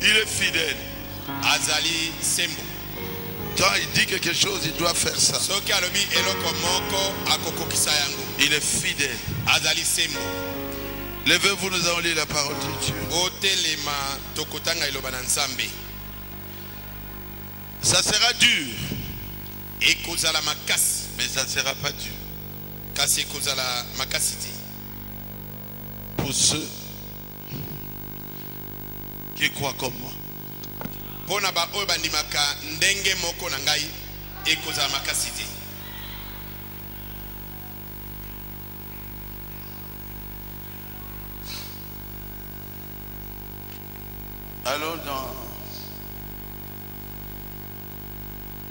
Il est fidèle. Azali sembo. Quand il dit quelque chose, il doit faire ça. Soki alobi eloko moko akokokisa yango. Il est fidèle. Azali sembo. Levez-vous, nous allons lire la parole de Dieu. Otelema tokotanga iloba na Nzambe. Ça sera dur, Ekozala makasi. mais ça ne sera pas dur Kasi ekozala makasi te. pour ceux qui croient comme moi. Pona ba oyo bandimaka ndenge moko na ngai ekozala makasi te. Allons dans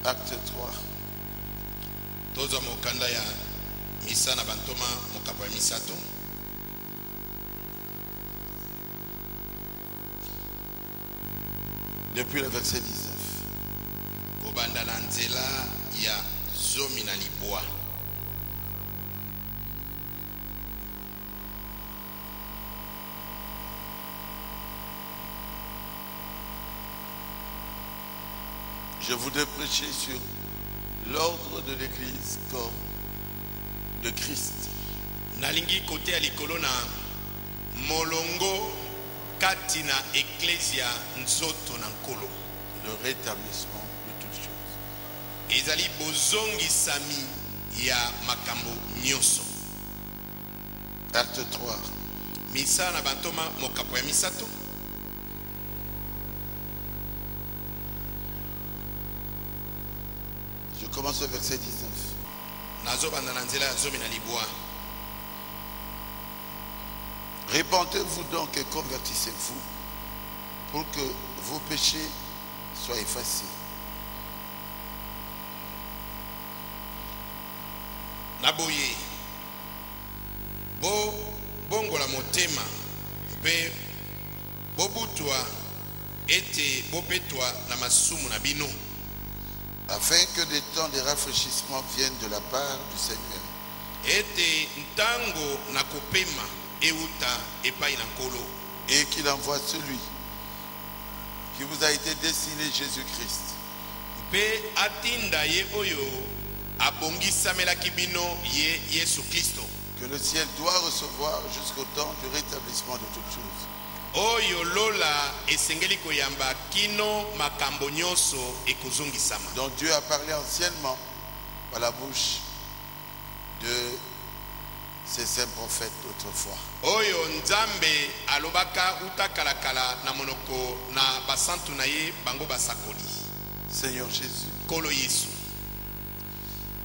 Acte 3. Tozwa mokanda ya misa na bantoma mokapo ya misato. Depuis le verset 19. Kobanda na nzela ya zomi na libwa. Je voudrais prêcher sur l'ordre de l'Église comme de Christ. Nalingi kote ya likolo na molongo kati na eklesia nzoto na nkolo. Le rétablissement de toutes choses. Ezali bozongisami ya makambo nyonso. Acte 3. Misa na bantoma mokapo ya misato. Je commence au verset 19. Nazobanda na nzela ya zomi na libwa. Répentez-vous donc et convertissez-vous pour que vos péchés soient effacés. Naboye bongola motema mpe bobutwa ete bopetwa na masumu na bino, Afin que des temps de rafraîchissement viennent de la part du Seigneur. ete ntango na kopema euta epai na nkolo, Et qu'il envoie celui qui vous a été destiné, Jésus-Christ, mpe atinda ye oyo abongisamelaki bino ye Yesu Kristo, que le ciel doit recevoir jusqu'au temps du rétablissement de toutes choses. oyo lola esengeli koyamba kino makambo nyonso ekozongisama, Dont Dieu a parlé anciennement par la bouche de ses saints prophètes d'autrefois. oyo Nzambe alobaka uta kalakala na monoko na basantu na ye bango basakoli. Seigneur Jésus, Kolo Yesu,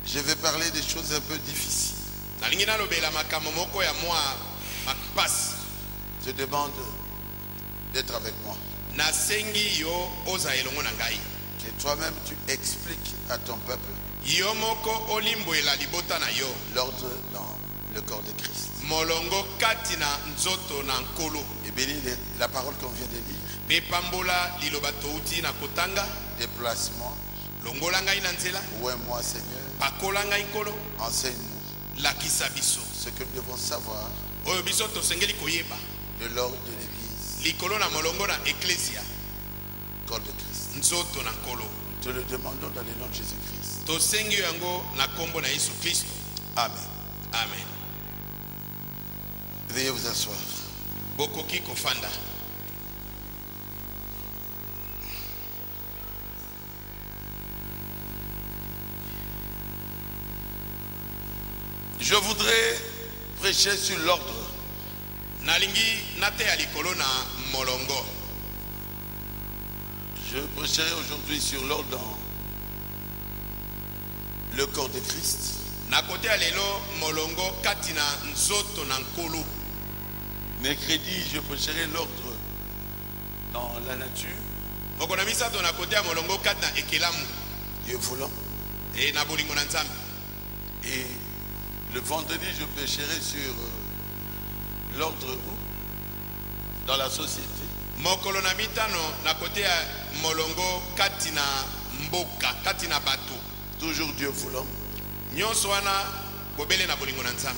je vais parler des choses un peu difficiles. nalingi nalobela makambo moko ya mwa makpasi. Je demande d'être avec moi. Nasengi yo oza elongo na ngai. Que toi-même tu expliques à ton peuple Yo moko olimboela libota na yo. l'ordre dans le corps de Christ. Molongo kati na nzoto na nkolo. Et bénis la parole qu'on vient de lire. Pe pambola liloba touti na kotanga. Déplacement. Longola ngai na nzela. Ouais-moi, Seigneur. Pakola ngai nkolo. Enseigne-nous Lakisa biso. ce que nous devons savoir Oyo biso tosengeli koyeba. de l'ordre de l'Église, Likolo na molongo na eklesia. corps de Christ. Nzoto na nkolo. Nous te le demandons dans le nom de Jésus-Christ. Tosengi yango na kombo na Yesu Kristo. Amen. Amen. Veuillez vous asseoir. Bokoki kofanda. Je voudrais prêcher sur l'ordre. Nalingi nate ya likolo na molongo. Je prêcherai aujourd'hui sur l'ordre dans le corps de Christ. Na kote ya lelo molongo kati na nzoto na nkolo. Mercredi, je prêcherai l'ordre dans la nature. Moko na misato na kote ya molongo kati na ekelamu. Dieu voulant. E na bolingo na Nzambe. Et le vendredi, je prêcherai sur l'ordre dans la société. Mokolo na mitano na kote ya molongo kati na mboka, kati na bato. Toujours Dieu voulant. Nyonso wana bobele na bolingo na Nzambe.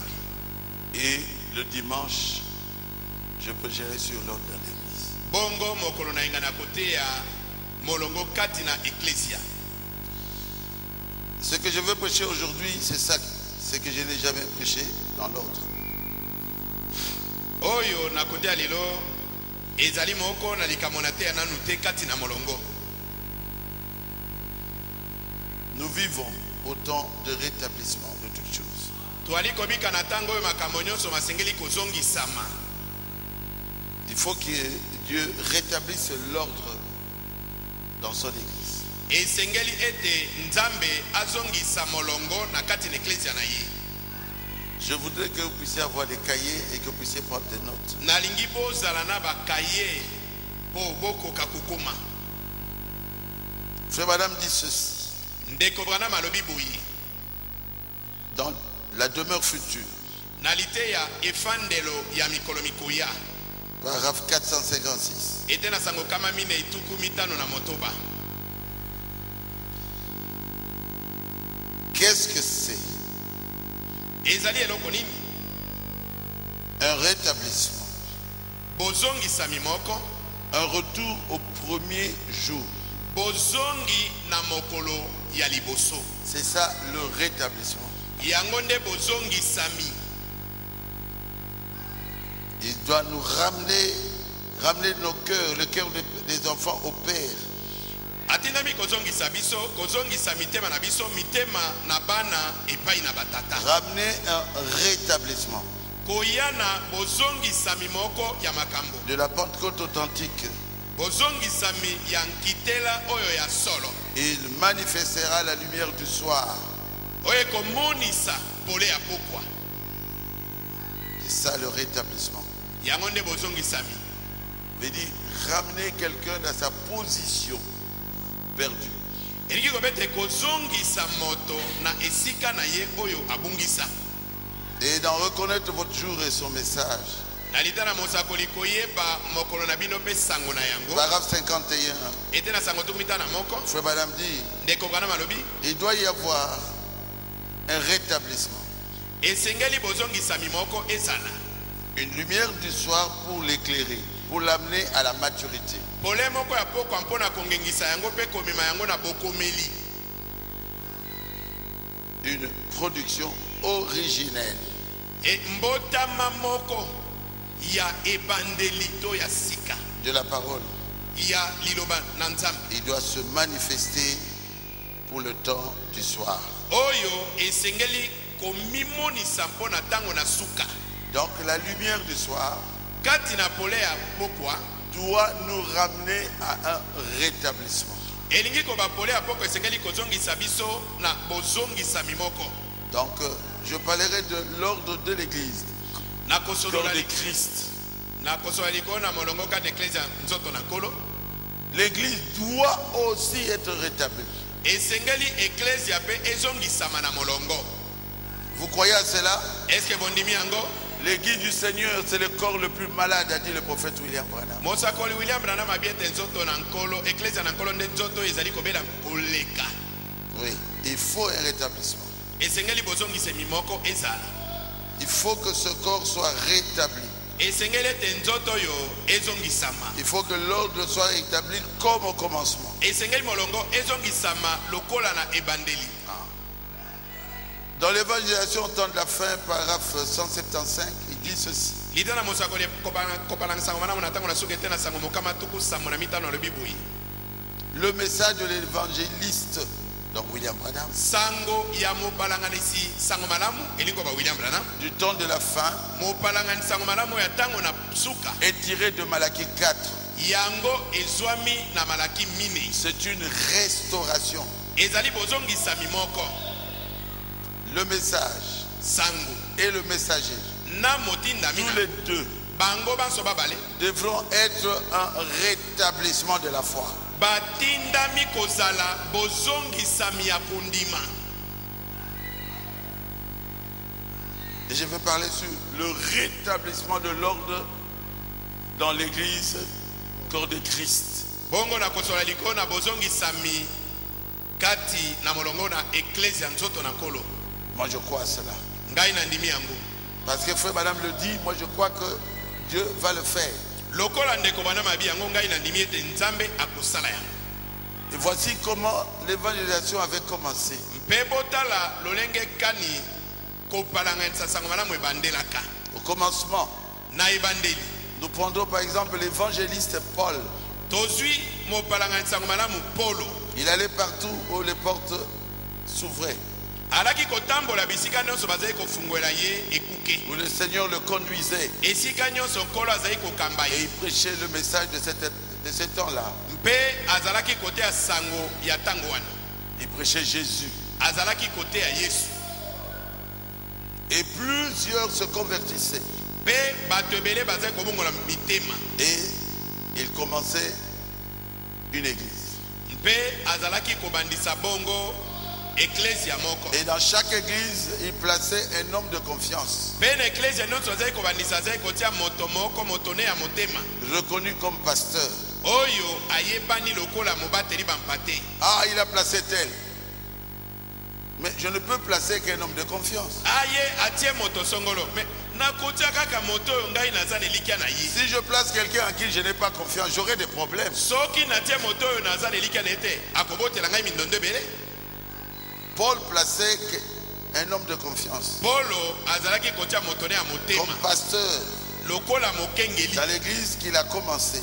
Et le dimanche, je prêcherai sur l'ordre de l'église. Bongo mokolo na ingana kote ya molongo kati na ecclesia. Ce que je veux prêcher aujourd'hui, c'est ça, ce que je n'ai jamais prêché dans l'ordre. Oyo na kote ya lelo ezali moko na likamona te ya nanu te kati na molongo. Nous vivons au temps de rétablissement de toutes choses. Toali kobika na tango oyo makambo nyonso masengeli kozongisama. Il faut que Dieu rétablisse l'ordre dans son église. Esengeli ete nzambe azongisa molongo na kati na ecclesia na ye. Je voudrais que vous puissiez avoir des cahiers et que vous puissiez prendre des notes. Nalingi bozala na bakaye po bokoka kokoma. Frère Madame dit ceci. Ndeko Branham alobi boyi. Dans la demeure future. Nalite ya efandelo ya mikolo mikoya. Paragraphe 456. Ete na sango kama mine ituku mitano na motoba. Qu'est-ce que c'est? Ezali eloko nini? Un rétablissement. Bozongi samimoko. Un retour au premier jour. Bozongi na mokolo ya liboso. C'est ça le rétablissement. Yangonde bozongi sami. Il doit nous ramener nos cœurs, le cœur des enfants au Père. Atinami kozongi sabiso, kozongi samitema na biso, mitema na bana epai na batata. Ramener un rétablissement. Koyana bozongi sami moko ya makambo. De la Pentecôte authentique. Bozongi sami ya nkitela oyo ya solo. Il manifestera la lumière du soir. Oye komonisa pole ya pokwa. C'est ça le rétablissement. Yangonde bozongi sami. Veut dire ramener quelqu'un dans sa position perdue. Eliki kobete kozongisa moto na esika na ye oyo abungisa. Et d'en reconnaître votre jour et son message. Nalita na mosakoli koyeba mokolo na bino pe sango na yango. Paragraphe 51. Ete na sango tukumita na moko. Frère Madame dit, Ndeko Branham alobi, il doit y avoir un rétablissement. esengeli bozongisa mimoko ezala. Une lumière du soir pour l'éclairer, pour l'amener à la maturité. Pole moko ya poko mpona kongengisa yango pe komema yango na bokomeli. Une production originelle. E mbotama moko ya ebandelito ya sika. De la parole. Ya liloba na nzambe. Il doit se manifester pour le temps du soir. Oyo esengeli komimonisa mpona tango na suka. Donc la lumière du soir Kati na pole ya pokwa doit nous ramener à un rétablissement. elingi ko ba pole ya poko esengeli kozongisa biso na bozongisa mimoko. Donc je parlerai de l'ordre de l'église, Na corps kosolola de Christ. na kosolola liko na molongo ka d'ecclesia nzoto na nkolo. L'église doit aussi être rétablie. Esengeli ecclesia pe ezongisama na molongo. Vous croyez à cela? Est-ce que bondimi yango? L'église du Seigneur, c'est le corps le plus malade, a dit le prophète William Branham. Mosakoli William Branham abiete nzoto na nkolo, ecclesia na nkolo nde nzoto ezali kobela koleka. Oui, il faut un rétablissement. Esengeli bozongisa mimoko ezala. Il faut que ce corps soit rétabli. Esengeli ete nzoto yo ezongisama. Il faut que l'ordre soit rétabli comme au commencement. Esengeli molongo ezongisama lokola na ebandeli. Dans l'évangélisation au temps de la fin, paragraphe 175, il dit ceci. L'idée na mosakoli kopala nsango mana mona tango na suka ete na sango mokama tuku sambo na mitano alobi boyi. Le message de l'évangéliste, donc William Branham, Sango ya mopalanganisi sango malamu elingo ba William Branham. du temps de la fin, Mopalangani sango malamu ya tango na suka. est tiré de Malachie 4. Yango ezwami na malaki mine. C'est une restauration. Ezali bozongisa mimoko. Le message Sango et le messager, na motinda tous mina les deux, bango banso babale devront être un rétablissement de la foi. batindami kozala bozongisami ya kondima. Et je vais parler sur le rétablissement de l'ordre dans l'église, corps de Christ. Bongo na kosola liko na bozongisami kati na molongo na ecclesia nzoto na nkolo. Moi je crois à cela. Ngai na ndimi yango. Parce que frère madame le dit, moi je crois que Dieu va le faire. Et voici comment l'évangélisation avait commencé. Au commencement, nous prendrons par exemple l'évangéliste Paul. Il allait partout où les portes s'ouvraient, où le Seigneur le conduisait. Et il prêchait le message de ce temps-là. Il prêchait Jésus. Et plusieurs se convertissaient. Et il commençait une église. Et dans chaque église, il plaçait un homme de confiance, reconnu comme pasteur. Ah, il a placé tel. Mais je ne peux placer qu'un homme de confiance. Si je place quelqu'un en qui je n'ai pas confiance, j'aurai des problèmes. Paul plaçait un homme de confiance comme pasteur dans l'église qu'il a commencé.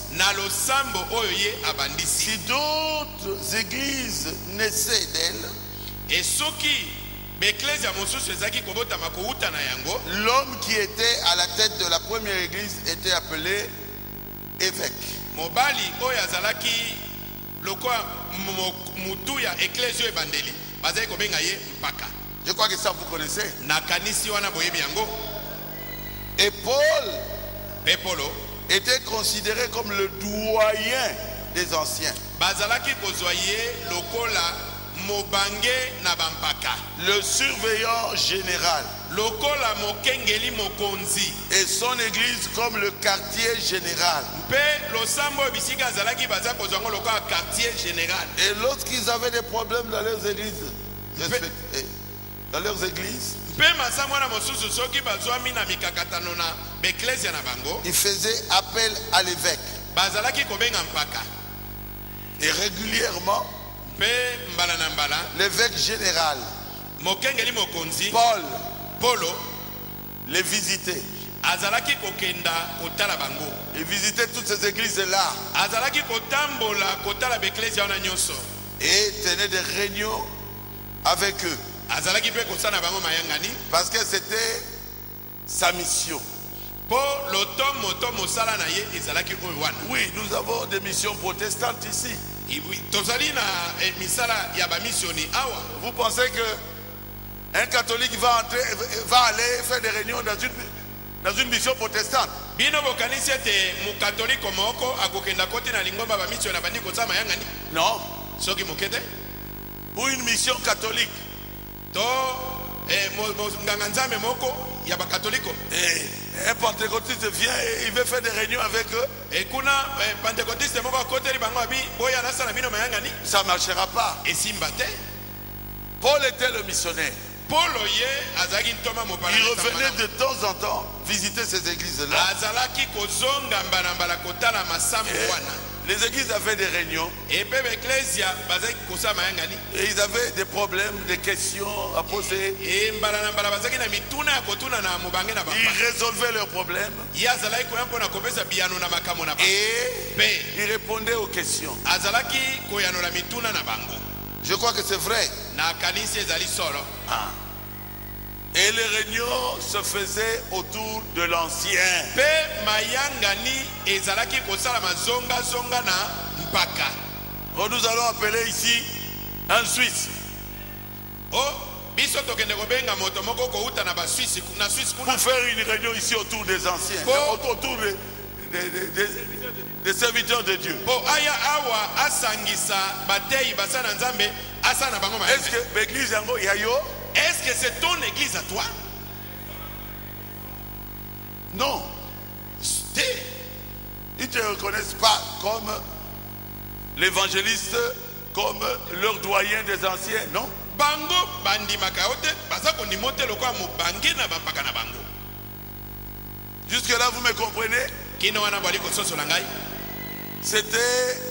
Si d'autres églises naissaient d'elle, l'homme qui était à la tête de la première église était appelé évêque. Je crois que ça vous connaissez. Et Paul était considéré comme le doyen des anciens, le surveillant général, et son église comme le quartier général. Et lorsqu'ils avaient des problèmes dans leurs églises, ils faisaient appel à l'évêque. Et régulièrement, l'évêque général Paul les visitait. Il visitait toutes ces églises-là et tenait des réunions avec eux, parce que c'était sa mission. Oui, nous avons des missions protestantes ici. Vous pensez qu'un catholique va aller faire des réunions dans une mission protestante? Non. Pour une mission catholique, un pentecôtiste vient et il veut faire des réunions avec eux. Ça ne marchera pas. Paul était le missionnaire. Il revenait de temps en temps visiter ces églises-là. Les églises avaient des réunions et ils avaient des problèmes, des questions à poser. Ils résolvaient leurs problèmes et ils répondaient aux questions. Je crois que c'est vrai. Et les réunions se faisaient autour de l'ancien. Nous allons appeler ici un Suisse. Pour faire une réunion ici autour des anciens, autour des serviteurs de Dieu. Est-ce que l'église Yayo? Est-ce que c'est ton église à toi? Non. Ils ne te reconnaissent pas comme l'évangéliste, comme leur doyen des anciens, non? Jusque-là, vous me comprenez? C'était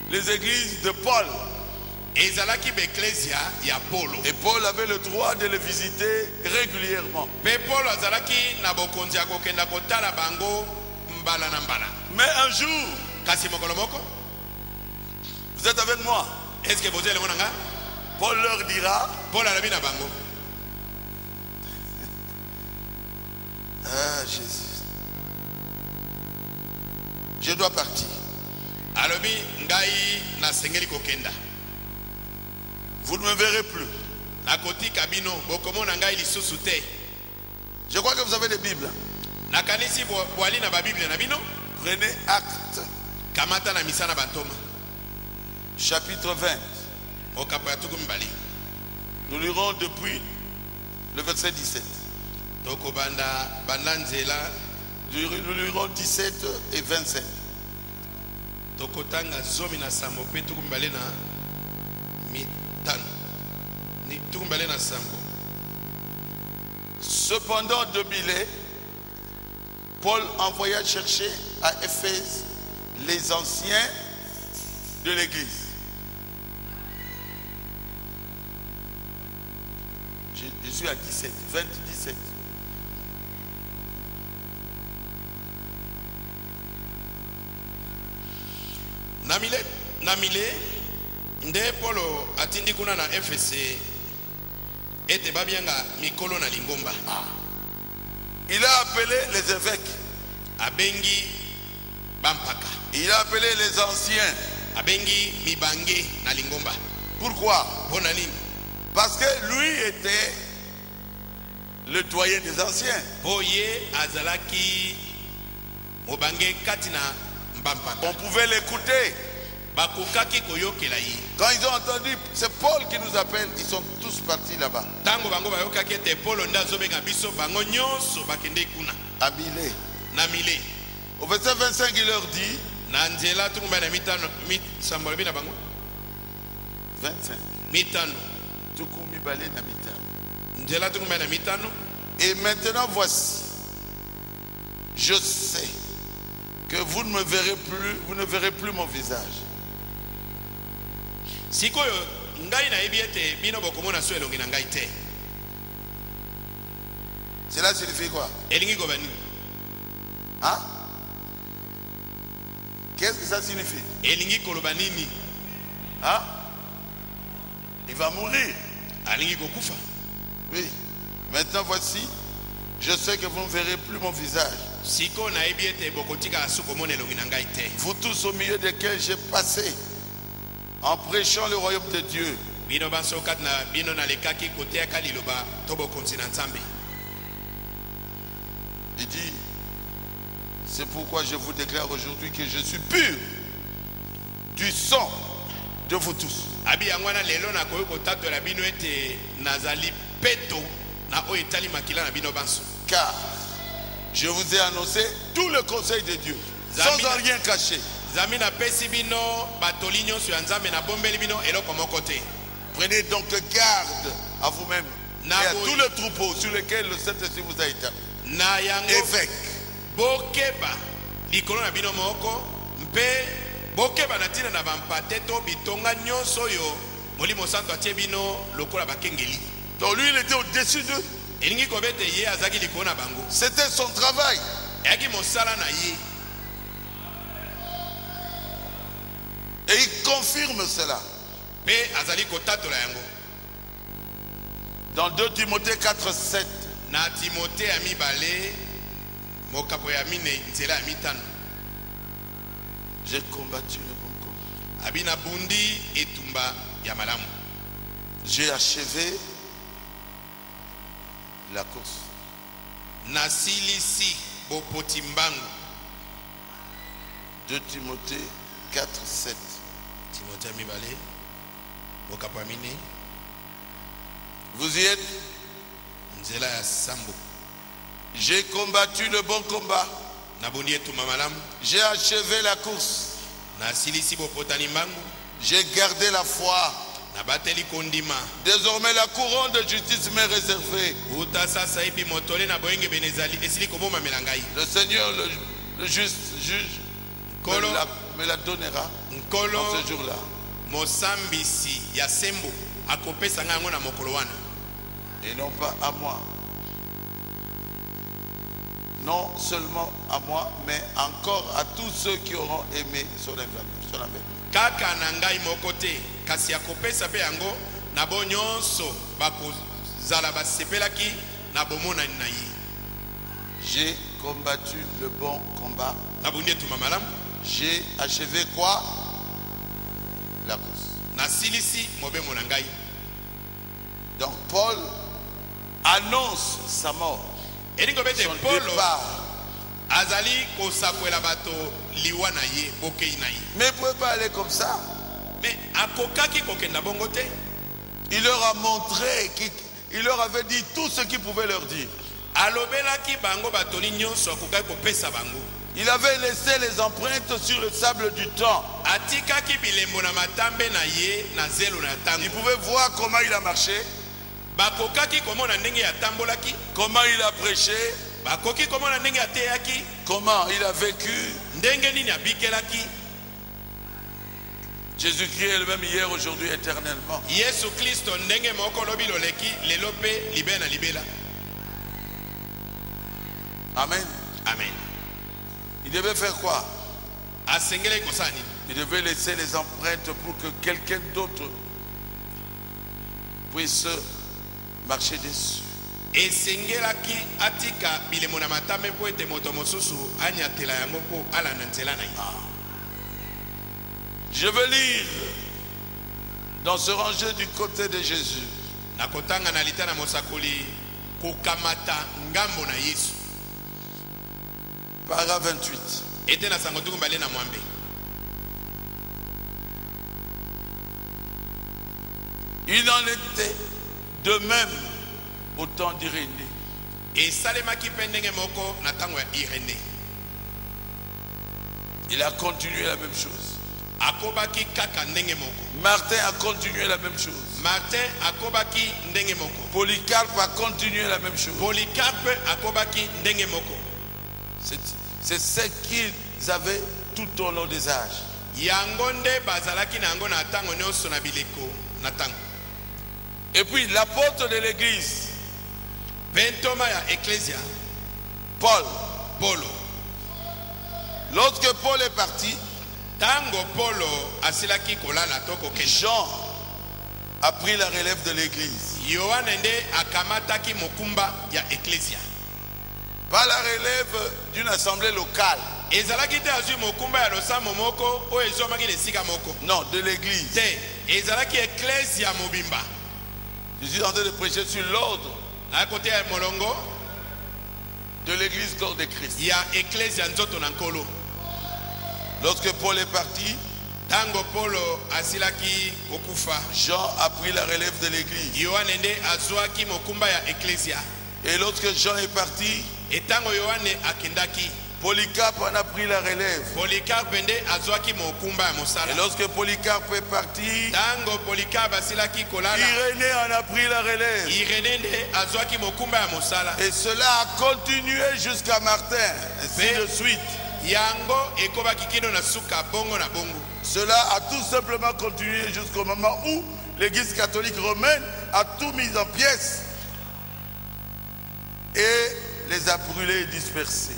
les églises de Paul. Et Paul avait le droit de les visiter régulièrement. Mais un jour, vous êtes avec moi? Est-ce que vous êtes Paul leur dira, ah Jésus, je dois partir. Vous ne me verrez plus. Je crois que vous avez des Bibles. Prenez Acte. Chapitre 20. Nous lirons depuis le verset 17. Nous lirons 17 et 27. Cependant de Milet, Paul envoya chercher à Éphèse les anciens de l'église. Je suis à 17, 27. Namile nde Paulo atindi kuna na FSC ete babianga mikolo na lingomba. Il a appelé les évêques. Abengi bampaka. Il a appelé les anciens. Abengi mibange na lingomba. Pourquoi? Bonani. Parce que lui était le doyen des anciens. Boye azalaki mobange katina mbampaka. On pouvait l'écouter. Quand ils ont entendu, c'est Paul qui nous appelle, ils sont tous partis là-bas. À Milet. Au verset 25, il leur dit 25. Et maintenant voici, je sais que vous ne me verrez plus, vous ne verrez plus mon visage. Cela signifie quoi? Hein? Qu'est-ce que ça signifie? Hein? Il va mourir. Oui. Maintenant voici, je sais que vous ne verrez plus mon visage. Vous tous au milieu desquels j'ai passé en prêchant le royaume de Dieu. Il dit, c'est pourquoi je vous déclare aujourd'hui que je suis pur du sang de vous tous. Car je vous ai annoncé tout le conseil de Dieu, sans en rien cacher. Prenez donc garde à vous-même et à tout le troupeau sur lequel le Saint-Esprit vous a établi. Évêque. Donc lui, il était au-dessus d'eux. C'était son travail. Et il confirme cela. Dans 2 Timothée 4, 7. J'ai combattu le bon combat. J'ai achevé la course. 2 Timothée 4, 7. Vous y êtes? J'ai combattu le bon combat. J'ai achevé la course. J'ai gardé la foi. nabateli kondima. Désormais, la couronne de justice m'est réservée. Uta sasa ipi motole na boyenge benezali esili koboma melangai. Le Seigneur, le juste juge, me la donnera dans ce jour-là. Mosambisi ya sembo akopesa ngango na mokolo wana. Et non pas à moi. Non seulement à moi, mais encore à tous ceux qui auront aimé son avènement. Kaka na ngai moko te, kasi akopesa pe yango na bo nyonso bakozala basepelaki na bomona na ye. J'ai combattu le bon combat. Na bunde tuma malamu. J'ai achevé quoi? La course. Na silisi mobemo na ngai. Donc Paul annonce sa mort. Elingo bete Son Paulo départ. azali kosakwela bato liwa na ye bokei na ye. Mais il ne pouvait pas aller comme ça. Mais akokaki kokenda bongo te. Il leur a montré, il leur avait dit tout ce qu'il pouvait leur dire. Alobelaki bango batoni nyonso akokaki kopesa bango. Il avait laissé les empreintes sur le sable du temps. Atikaki bilembo na matambe na ye na zelo na tango. Ils pouvaient voir comment il a marché, bakokaki komona ndenge ya tambolaki, comment il a prêché, bakoki komona ndenge ateyaki, comment il a vécu. ndenge nini abikelaki. Jésus-Christ est le même hier, aujourd'hui, éternellement. Yesu Kristo ndenge moko lobi loleki lelo pe libena libela. Amen. Amen. Il devait faire quoi? Asengele kosani. Il devait laisser les empreintes pour que quelqu'un d'autre puisse marcher dessus. Esengelaki atika bilemo na matambe po ete moto mosusu anyatela yango po ala na nzela na ye. Je veux lire dans ce rangé du côté de Jésus. Nakotanga na litana mosakoli kokamata ngambo na Yesu. Paragraphe 28. Ete na sango tukumbale na mwambe. Il en était de même au temps d'Irénée. Et salemaki pendenge moko na tango ya Irénée. Il a continué la même chose. Akobaki kaka ndenge moko. Martin a continué la même chose. Martin akobaki ndenge moko. Polycarpe a continué la même chose. Polycarpe akobaki ndenge moko. C'est ce qu'ils avaient tout au long des âges. Yangonde bazalaki na yango na tango nyonso na bileko na tango. Et puis l'apôtre de l'église, Ventoma ya Ecclesia, Paul. Lorsque Paul est parti, tango Paulo asilaki kolala toko kenda. Jean a pris la relève de l'église. Yohane nde akamataki mokumba ya Ecclesia. Pas la relève d'une assemblée locale. Ezalaki te azui mokumba ya losamo moko o ezomaki lesika moko. Non, de l'église. Te ezalaki Ecclesia mobimba. Je suis en train de prêcher sur l'ordre Na côté ya molongo de l'église corps de Christ. ya Ecclesia nzoto na nkolo. Lorsque Paul est parti, Tango Paulo asilaki okufa, Jean a pris la relève de l'église. Yohane nde azwaki mokumba ya Ecclesia. Et lorsque Jean est parti, Etango Yohane akendaki, Polycarpe en a pris la relève. Polycarpe nde azwaki mokumba ya Et mosala. lorsque Polycarpe est parti, Tango Polycarpe asilaki kolala, Irénée en a pris la relève. Irénée nde azwaki mokumba ya mosala. Et cela a continué jusqu'à Martin, ainsi de suite. Yango ekobaki kino na suka bongo na bongo. Cela a tout simplement continué jusqu'au moment où l'église catholique romaine a tout mis en pièces et les a brûlés et dispersés.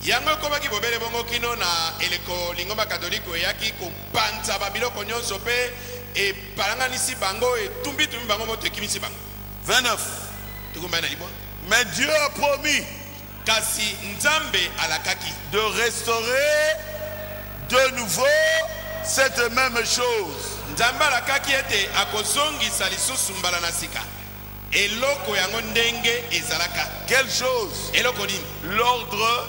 Yango ekobaki bobele bongo kino na eleko lingomba katoliko eyaki kopanza babiloko nyonso pe epalanganisi bango etumbi bango moto ekimisi bango. 29. Tukumbana libwa. Mais Dieu a promis Kasi Nzambe alakaki de restaurer de nouveau cette même chose. Nzambe alakaki ete akozongisa lisusu mbala na sika eloko yango ndenge ezalaka. Quelle chose? Eloko nini? L'ordre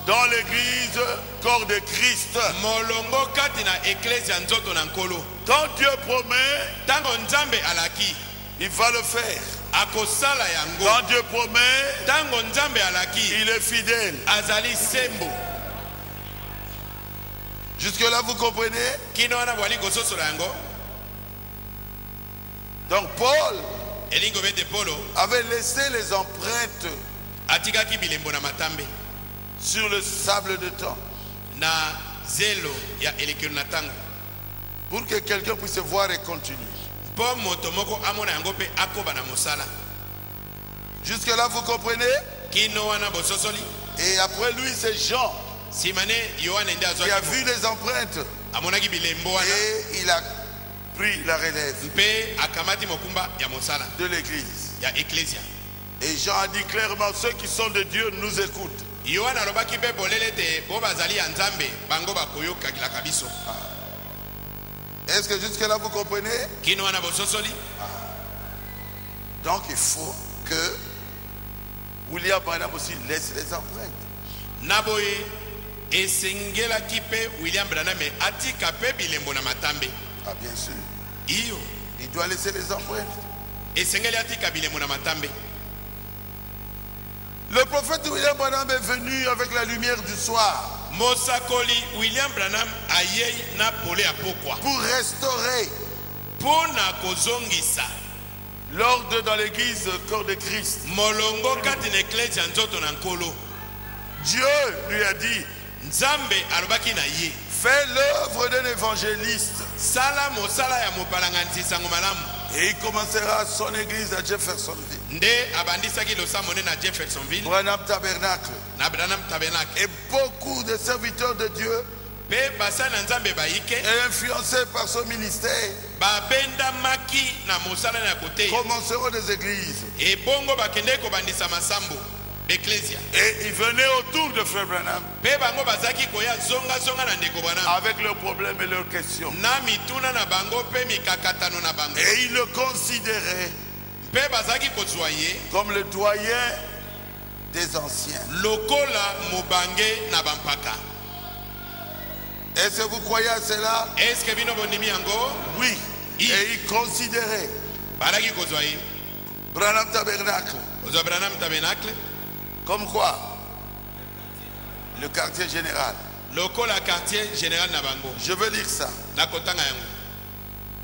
dans l'église corps de Christ. Molongo kati na Ecclesia nzoto na nkolo. Quand Dieu promet, Tango Nzambe alaki, il va le faire. akosala yango. Quand Dieu promet, Tango Nzambe alaki, il est fidèle. azali sembo. Jusque là, vous comprenez? Kino wana bwali kososola yango. Donc Paul elingo bete polo avait laissé les empreintes atikaki bilembo na matambe sur le sable de temps na zelo ya elekelo na tango pour que quelqu'un puisse voir et continuer. po moto moko amona yango pe akoba na mosala. Jusque là vous comprenez? Kino wana bososoli. Et après lui c'est Jean Simane Yohane nde qui a vu les empreintes amonaki bilembo wana et il a pris la relève mpe akamati mokumba ya mosala de l'église. ya ecclesia. Et Jean a dit clairement, ceux qui sont de Dieu nous écoutent. Yohane alobaki pe bolele te bo bazali ya nzambe bango bakoyokakilaka biso. Est-ce que jusque là vous comprenez? Kino wana bososoli. Donc il faut que William Branham aussi laisse les empreintes. Naboye esengelaki pe William Branham atika pe bilembo na matambe. Ah bien sûr. Iyo Il doit laisser les empreintes. esengeli atika bilembo na matambe. Le prophète William Branham est venu avec la lumière du soir Mosakoli William Branham ayei na pole ya pokwa pour restaurer pona kozongisa l'ordre dans l'église corps de Christ. molongo kati na eklezia nzoto na nkolo. Dieu lui a dit, Nzambe alobaki na ye fais l'œuvre d'un évangéliste. sala mosala ya mopalanganisi sango malamu. Et il commencera son église à Jeffersonville. Nde abandisaki losamone na Jeffersonville Branham Tabernacle. na Branham Tabernacle. Et beaucoup de serviteurs de Dieu, Pe basali na Nzambe baike et influencés par son ministère, babendamaki na mosala na kote commenceront des églises. e bongo bakende kobandisa masambo d'ecclesia. Et ils venaient autour de Frère Branham Pe bango bazaki koya zonga na ndeko Branham avec leurs problèmes et leurs questions. na mituna na bango pe mikakatano na bango. Et ils le considéraient Pe bazaki kozwa ye comme le doyen des anciens. lokola mobange na bampaka. Est-ce que vous croyez à cela? Est-ce que bino bondimi yango? Oui. Et ils considéraient Balaki kozwa ye Branham Tabernacle kozwa Branham Tabernacle comme quoi? Le quartier général. lokola quartier général na bango. Je veux lire ça. Na kotanga yango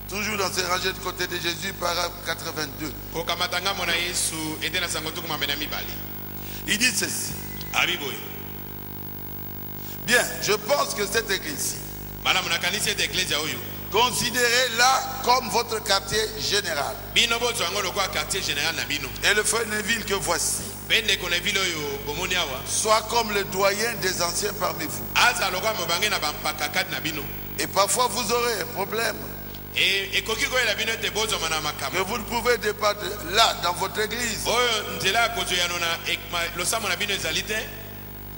Toujours dans ces rangées de côté de Jésus, paragraphe 82. kokamatanga mona Yesu ete na sango tukuma mena mibali. Il dit ceci. Abiboy Bien, je pense que cette église-ci, malamu na kanisa de ecclesia oyo considérez-la comme votre quartier général. bino bozwa yango lokola quartier général na bino. Et le frère Neville que voici, Bende kona vile oyo bomoni awa soit comme le doyen des anciens parmi vous. aza lokola mobange na bampaka kati na bino. Et parfois vous aurez un problème Ekoki koyela bino ete bozwama na que makambo vous ne pouvez débattre là, dans votre église. oyo nzela ya kozweyano na losambo na bino ezali te.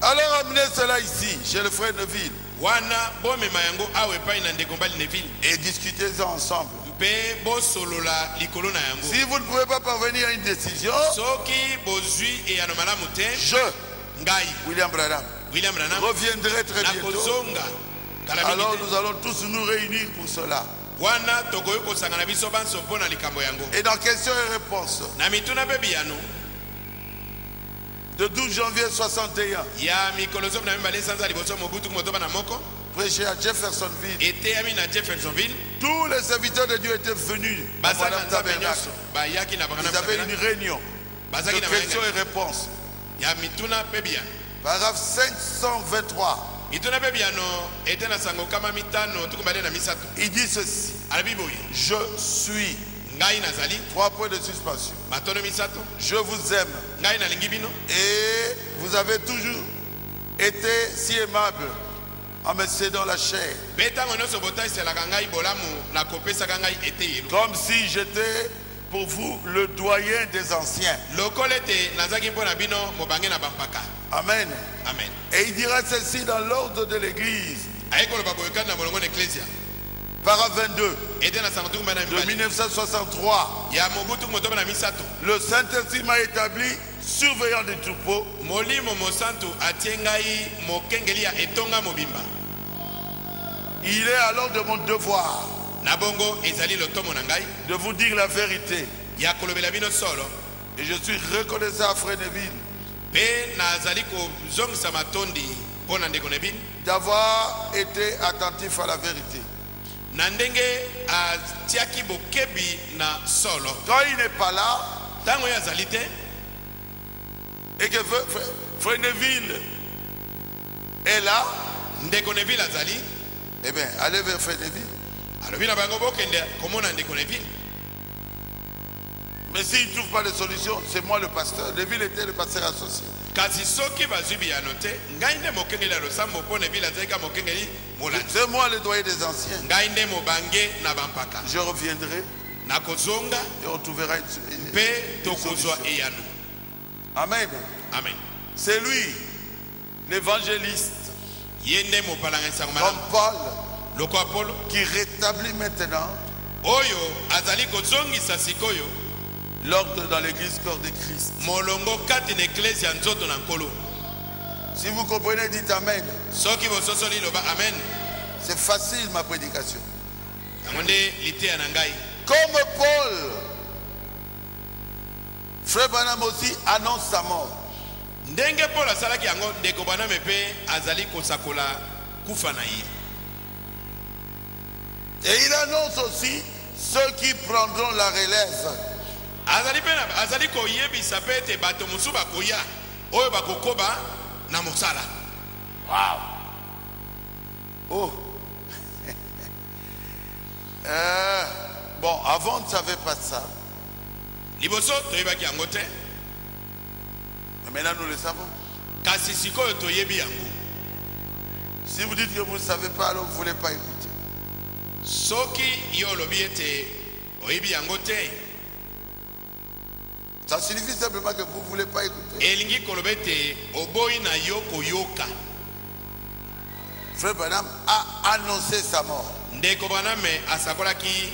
Alors amenez cela ici, chez le frère Neville, Wana bomema yango awa epai na ndeko mbali Neville et discutez-en ensemble. mpe bosolola likolo na yango. Si vous ne pouvez pas parvenir à une décision, Soki bozwi eyano malamu te je, ngai William Branham, William Branham reviendrai très bientôt. nakozonga kala Alors mingi te. nous allons tous nous réunir pour cela. Wana tokoki kosangana biso banso mpo na likambo yango. Et dans questions et réponses, Na mituna mpe biyano de 12 janvier 61, ya mikolo zomi na mibale sanza liboso mobutu motoba na moko prêché à Jeffersonville, eteyami na Jeffersonville. tous les serviteurs de Dieu étaient venus à Basali na Branham Nzambe Tabernacle. nyonso bayaki na Branham Ils avaient une Tabernacle. réunion Bazaki de na questions mayenga et réponses. ya mituna mpe biyano. Paragraphe 523, Mituna mpe biyano ete na sango kama mitano tukumbale na misato. il dit ceci. Alabi boye Je suis, ngai nazali 3 points de suspension. matono misato Je vous aime ngai nalingi bino et vous avez toujours été si aimable en me cédant la chair, mpe ntango nyonso botaiselaka ngai bolamu na kopesaka ngai eteyelo comme si j'étais pour vous le doyen des anciens. lokola ete nazaki mpo na bino mobange na bampaka. Amen. Amen. Et il dira ceci dans l'ordre de l'église. aye koloba boyokani na bolongo na ecclesia Paragraphe 22 ete na sango tukuma na de mibali 1963. ya mobu tukumotoba na misato. Le Saint-Esprit m'a établi surveillant des troupeaux molimo mosantu atie ngai mokengeli ya etonga mobimba. Il est alors de mon devoir Na bongo ezali lotomo na ngai de vous dire la vérité. ya kolobela bino solo Et je suis reconnaissant à Frère Neville mpe nazali kozongisa matondi mpo na ndeko Neville d'avoir été attentif à la vérité. na ndenge atiaki bokebi na solo. Quand il n'est pas là, Tango ya azali te, et que Frère Neville est là, ndeko Neville azali, eh bien, allez vers Frère Neville. alobi na bango bokende komona ndeko Neville. Mais s'il ne trouve pas de solution, c'est moi le pasteur. Neville était le pasteur associé. Kasi soki bazwi biyano te, ngai nde mokengeli ya losambo mpo Neville azali ka mokengeli molandi. C'est moi le doyen des anciens. Ngai nde mobange na bampaka. Je reviendrai Nakozonga et on trouvera une mpe tokozwa solution. eyano. Amen. Amen. C'est lui, l'évangéliste, Ye nde mopalanga sango comme malamu. Paul, Loko Apollo qui rétablit maintenant oyo azali kozongisa sikoyo l'ordre dans l'église corps de Christ. molongo kati na eklesi ya nzoto na nkolo. Si vous comprenez, dites Amen. Soki bososoli loba amen. C'est facile ma prédication. Yango nde liteya na ngai. Comme Paul, Frère Branham aussi annonce sa mort. Ndenge Paul asalaki yango, ndeko Branham mpe azali kosakola kufa na ye. Et il annonce aussi ceux qui prendront la relève. Azali koyebisa pe ete bato mosusu bakoya oyo bakokoba na mosala. Wow. Oh. Bon, avant on ne savait pas ça. Liboso toyebaki yango te, Mais maintenant nous le savons. kasi sikoyo toyebi yango. Si vous dites que vous ne savez pas, alors vous ne voulez pas écouter. Soki yo olobi ete oyebi yango te, Ça signifie simplement que vous ne voulez pas écouter. elingi koloba ete oboyi na yo koyoka. Frère Branham a annoncé sa mort. Ndeko Branham asakolaki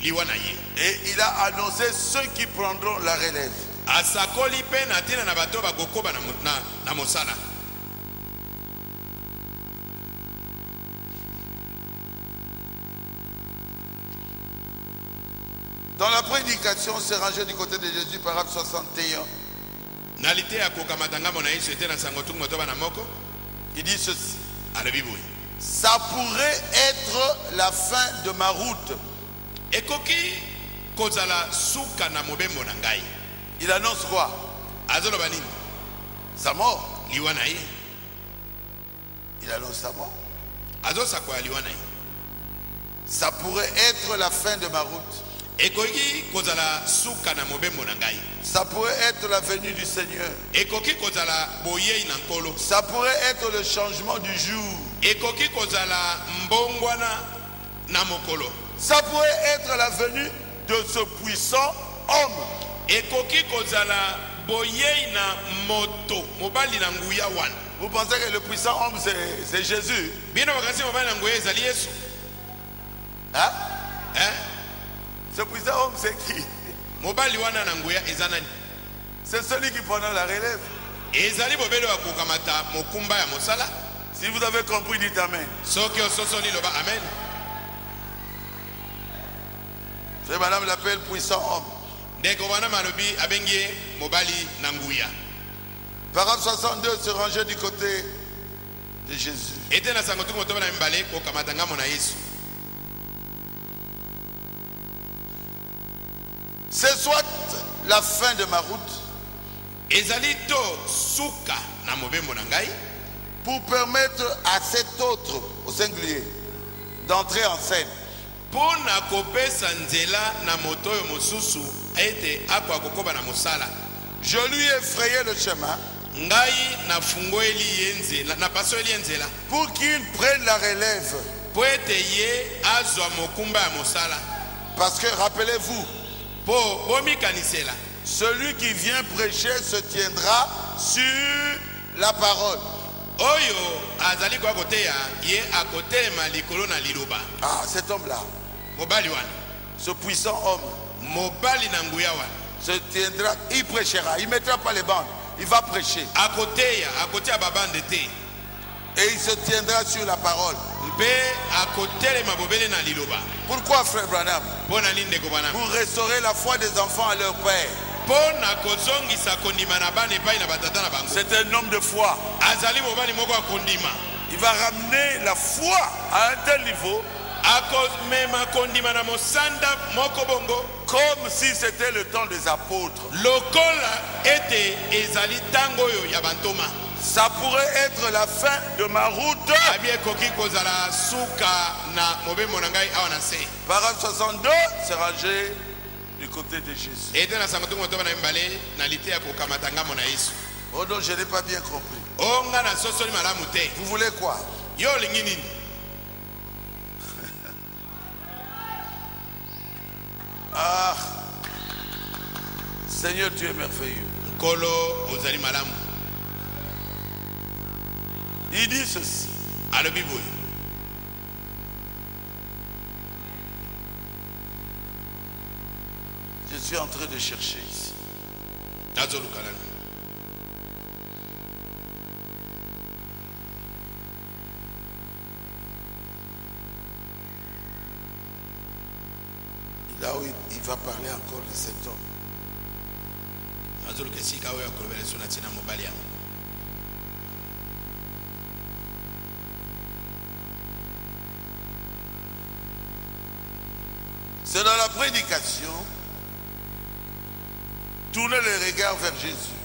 liwa na ye. Et il a annoncé ceux qui prendront la relève. Asakoli pe na tina na bato bakokoba na mosala. Dans la prédication, c'est rangé du côté de Jésus, paragraphe 61. Nalite ya kokamatanga mona Yesu ete na sango tungo toba na moko. Il dit ceci. Alobi boye. Ça pourrait être la fin de ma route. Ekoki kozala suka na mobembo na ngai. Il annonce quoi? Azoloba nini? Sa mort. Liwa na ye. Il annonce sa mort. Azosakwa liwa na ye. Ça pourrait être la fin de ma route. Ekoki kozala suka na mobembo na ngai. Ça pourrait être la venue du Seigneur. Ekoki kozala boyei na nkolo. Ça pourrait être le changement du jour. Ekoki kozala mbongwana na mokolo. Ça pourrait être la venue de ce puissant homme. Ekoki kozala boyei na moto mobali na nguya wana. Vous pensez que le puissant homme c'est Jésus? Bino bakasi mobali na nguya ezali Yesu. Hein? Hein? Ce puissant homme c'est qui? Mobali wana na nguya ezanani. C'est celui qui prendra la relève. Ezali bobelo ya kokamata mokumba ya mosala. Si vous avez compris, dites Amen. Soki ososoli loba amen. C'est madame l'appelle puissant homme. Ndeko wana malobi abengi mobali na nguya. Paragraphe 62 se rangeait du côté de Jésus. Ete na sango tungo toba na mbale kokamata ngamo na Yesu. C'est soit la fin de ma route Ezali to suka na mobembo na ngai pour permettre à cet autre, au singulier, d'entrer en scène. pona kopesa nzela na moto oyo mosusu ete akwa kokoba na mosala. Je lui ai frayé le chemin Ngai na fungoeli ye nzela na pasoeli ye nzela pour qu'il prenne la relève. po ete ye azwa mokumba ya mosala. Parce que rappelez-vous, Po bomikanisela celui qui vient prêcher se tiendra sur la parole. oyo azali kwa koteya ye akotelema likolo na liloba. Ah, cet homme-là, Mobali wana ce puissant homme, mobali na nguya wana se tiendra, il prêchera, il ne mettra pas les bandes, il va prêcher. akoteya babande te Et il se tiendra sur la parole. mpe akotelema bobele na liloba. Pourquoi, frère Branham? Pona nini ndeko bana? Pour restaurer la foi des enfants à leur père. Pona kozongisa kondima na bana epai na batata na bango. C'est un homme de foi. Azali mobali moko akondima. Il va ramener la foi à un tel niveau Comme si c'était le temps des apôtres. Ça pourrait être la fin de ma route. Paragraphe 62, c'est rangé du côté de Jésus. Oh non, je n'ai pas bien compris. Vous voulez quoi? Ah, Seigneur, tu es merveilleux. Il dit ceci. Je suis en train de chercher ici. Là où il va parler encore de cet homme. C'est dans la prédication, tourner les regards vers Jésus.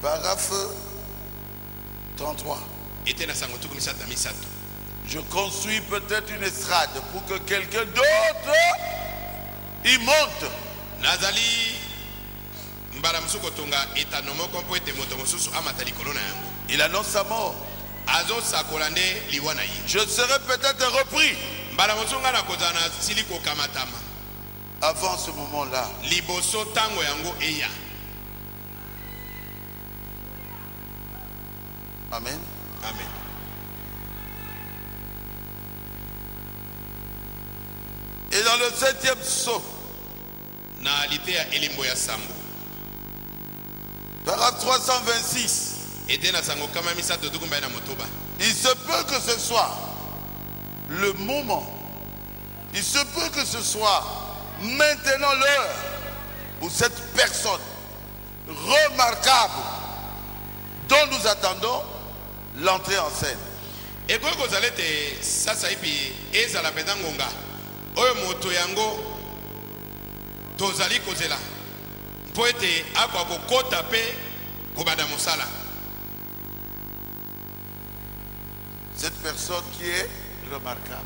Paragraphe 33. Je construis peut-être une estrade pour que quelqu'un d'autre y monte. Il annonce sa mort. Je serai peut-être repris. Avant ce moment-là. Amen. Amen. Et dans le 7e psaume, paragraphe 326, il se peut que ce soit le moment, il se peut que ce soit maintenant l'heure où cette personne remarquable dont nous attendons l'entrée en scène. Cette personne qui est remarquable.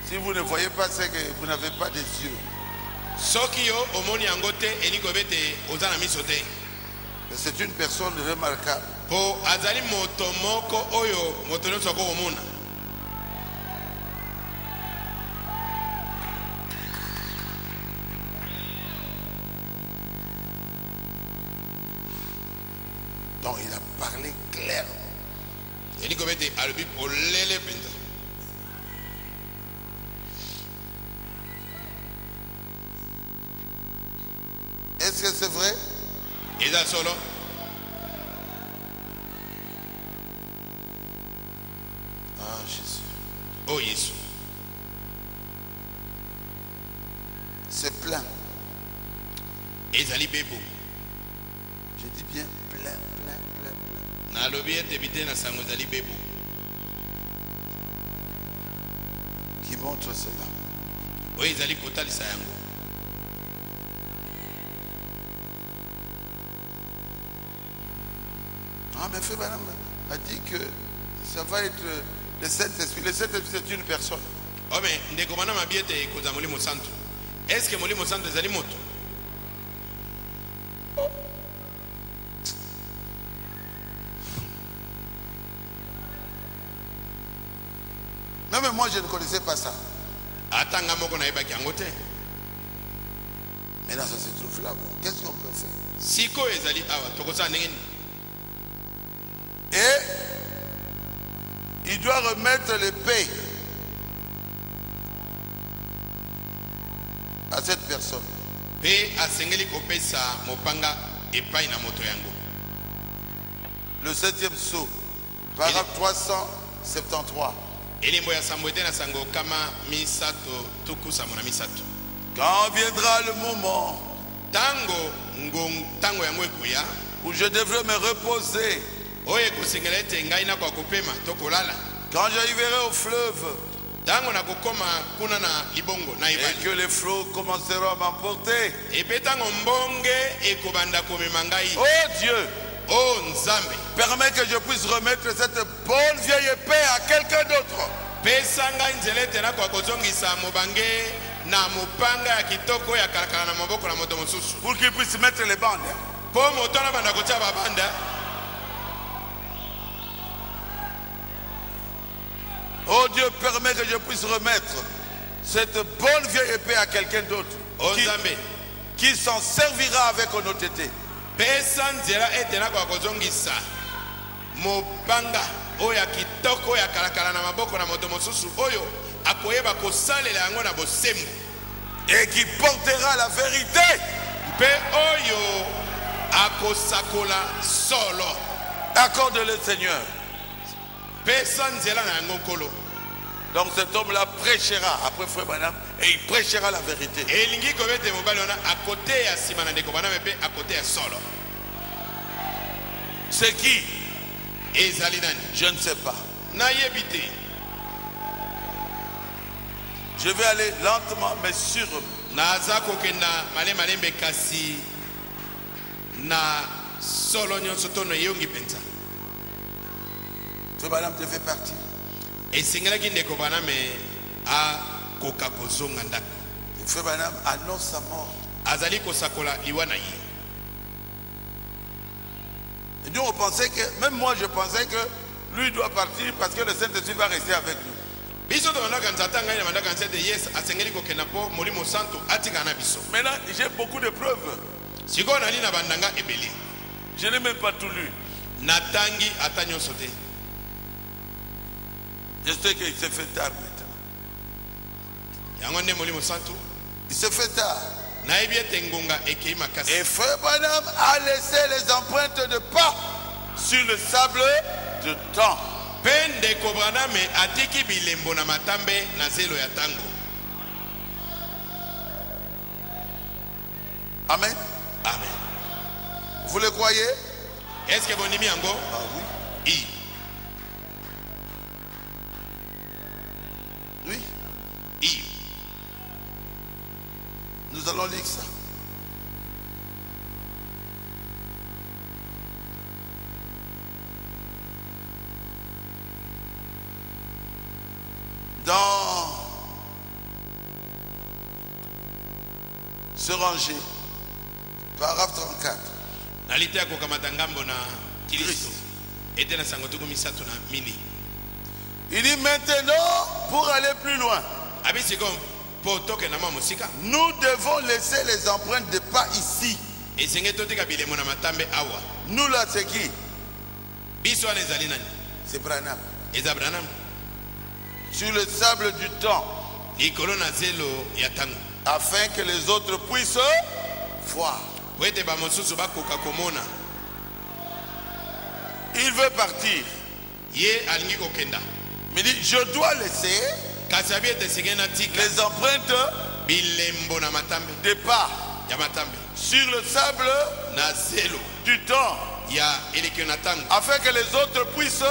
Si vous ne voyez pas, c'est que vous n'avez pas des yeux. C'est une personne remarquable. Donc il a parlé clairement. Est-ce que c'est vrai? Ah, Jésus. Oh, Jésus. C'est plein. Et Zali Bebo. Je dis bien plein, plein, plein, plein. Na lobi éviter na sango Zali Bebo. Qui montre cela. Oui, Zali Kotali Sayango. Ah, mais Frère Branham a dit que ça va être le Saint-Esprit. Le Saint-Esprit, c'est une personne. Oh, mais Ndekomana m'a bien été Koza Molimo Santo. Est-ce que Molimo Santo est moto? Non, mais moi, je ne connaissais pas ça. Maintenant, ça se trouve là. Bon, qu'est-ce qu'on peut faire? Et il doit remettre les paix à cette personne. Le 7e psaume, paragraphe 373. Elimbo ya sambote na sango kama misato tuku samona misato. Quand viendra le moment Tango ngong tango ya mwekuya où je devrais me reposer, oye kusengelete ngai na kwa kupema tokolala. quand j'arriverai au fleuve Tango na kokoma kuna na libongo na et ibali. que les flots commenceront à m'emporter, Epe tango mbonge ekobanda komema ngai. oh Dieu, Oh Nzambe, permets que je puisse remettre cette bonne vieille épée à quelqu'un d'autre. pesa ngai nzelete na kwa kozongisa mobange na mopanga ya kitoko ya kalakala na maboko na moto mosusu. Pour qu'il puisse mettre les bandes. Po moto na banda kotia babanda. Oh Dieu, permets que je puisse remettre cette bonne vieille épée à quelqu'un d'autre Oh Nzambe, qui s'en servira avec honnêteté. pesa nzela ete na kwa kozongisa mopanga oyo ya kitoko ya kalakala na maboko na moto mosusu oyo akoyeba kosalela yango na bosembo. Et qui portera la vérité. Mpe oyo akosakola solo. Accorde-le Seigneur. Pesa nzela na yango nkolo. Donc cet homme-là prêchera après Frère Branham et il prêchera la vérité. Elingi kobete mobali wana akote ya sima na ndeko Branham mpe akote ya solo. C'est qui? Ezali nani? Je ne sais pas. Nayebi te. Je vais aller lentement mais sûrement. Naza kokenda male malembe kasi na solo nyonso tono yongi penza. Frère Branham devait partir. Esengelaki ndeko Branham akoka kozonga ndako. Et Frère Branham annonce sa mort. Azali kosakola liwa na ye. Et nous on pensait que, même moi je pensais que lui doit partir parce que le Saint-Esprit va rester avec nous. Biso to bandaka nzata ngai na bandaka nzete yes asengeli kokenda po molimo santo atika na biso. Maintenant j'ai beaucoup de preuves. Siko nali na bandanga ebeli. Je n'ai même pas tout lu. Natangi ata nyonso te. Je sais qu'il se fait tard maintenant. Yango nde molimo santo. Il se fait tard. Nayebi ete ngonga ekei makasi. Et Frère Branham a laissé les empreintes de pas sur le sable de temps. Pe ndeko Branham atiki bilembo na matambe na zelo ya tango. Amen. Amen. Vous le croyez? Est-ce que bonimi yango? Ah oui. I. Oui. I. Nous allons lire ça. Dans ce rangé, paragraphe 34. Nalite akokamata ngambo na Kristo. Ete na sango tuku misato na mini. Il dit maintenant, pour aller plus loin, Abisi kom po toke na mwa musika. nous devons laisser les empreintes de pas ici. Esenge totika bilembo na matambe awa. Nous là, c'est qui? Biso wana ezali nani? C'est Branham. Eza Branham. Sur le sable du temps, Likolo na zelo ya tango. afin que les autres puissent voir. Po ete bamosusu bakoka komona. Il veut partir. Ye alingi kokenda. Mais il dit, je dois laisser Kasi abi ete senge na tika les empreintes bilembo na matambe de pas ya matambe. sur le sable Na zelo du temps, ya elekio na tango. afin que les autres puissent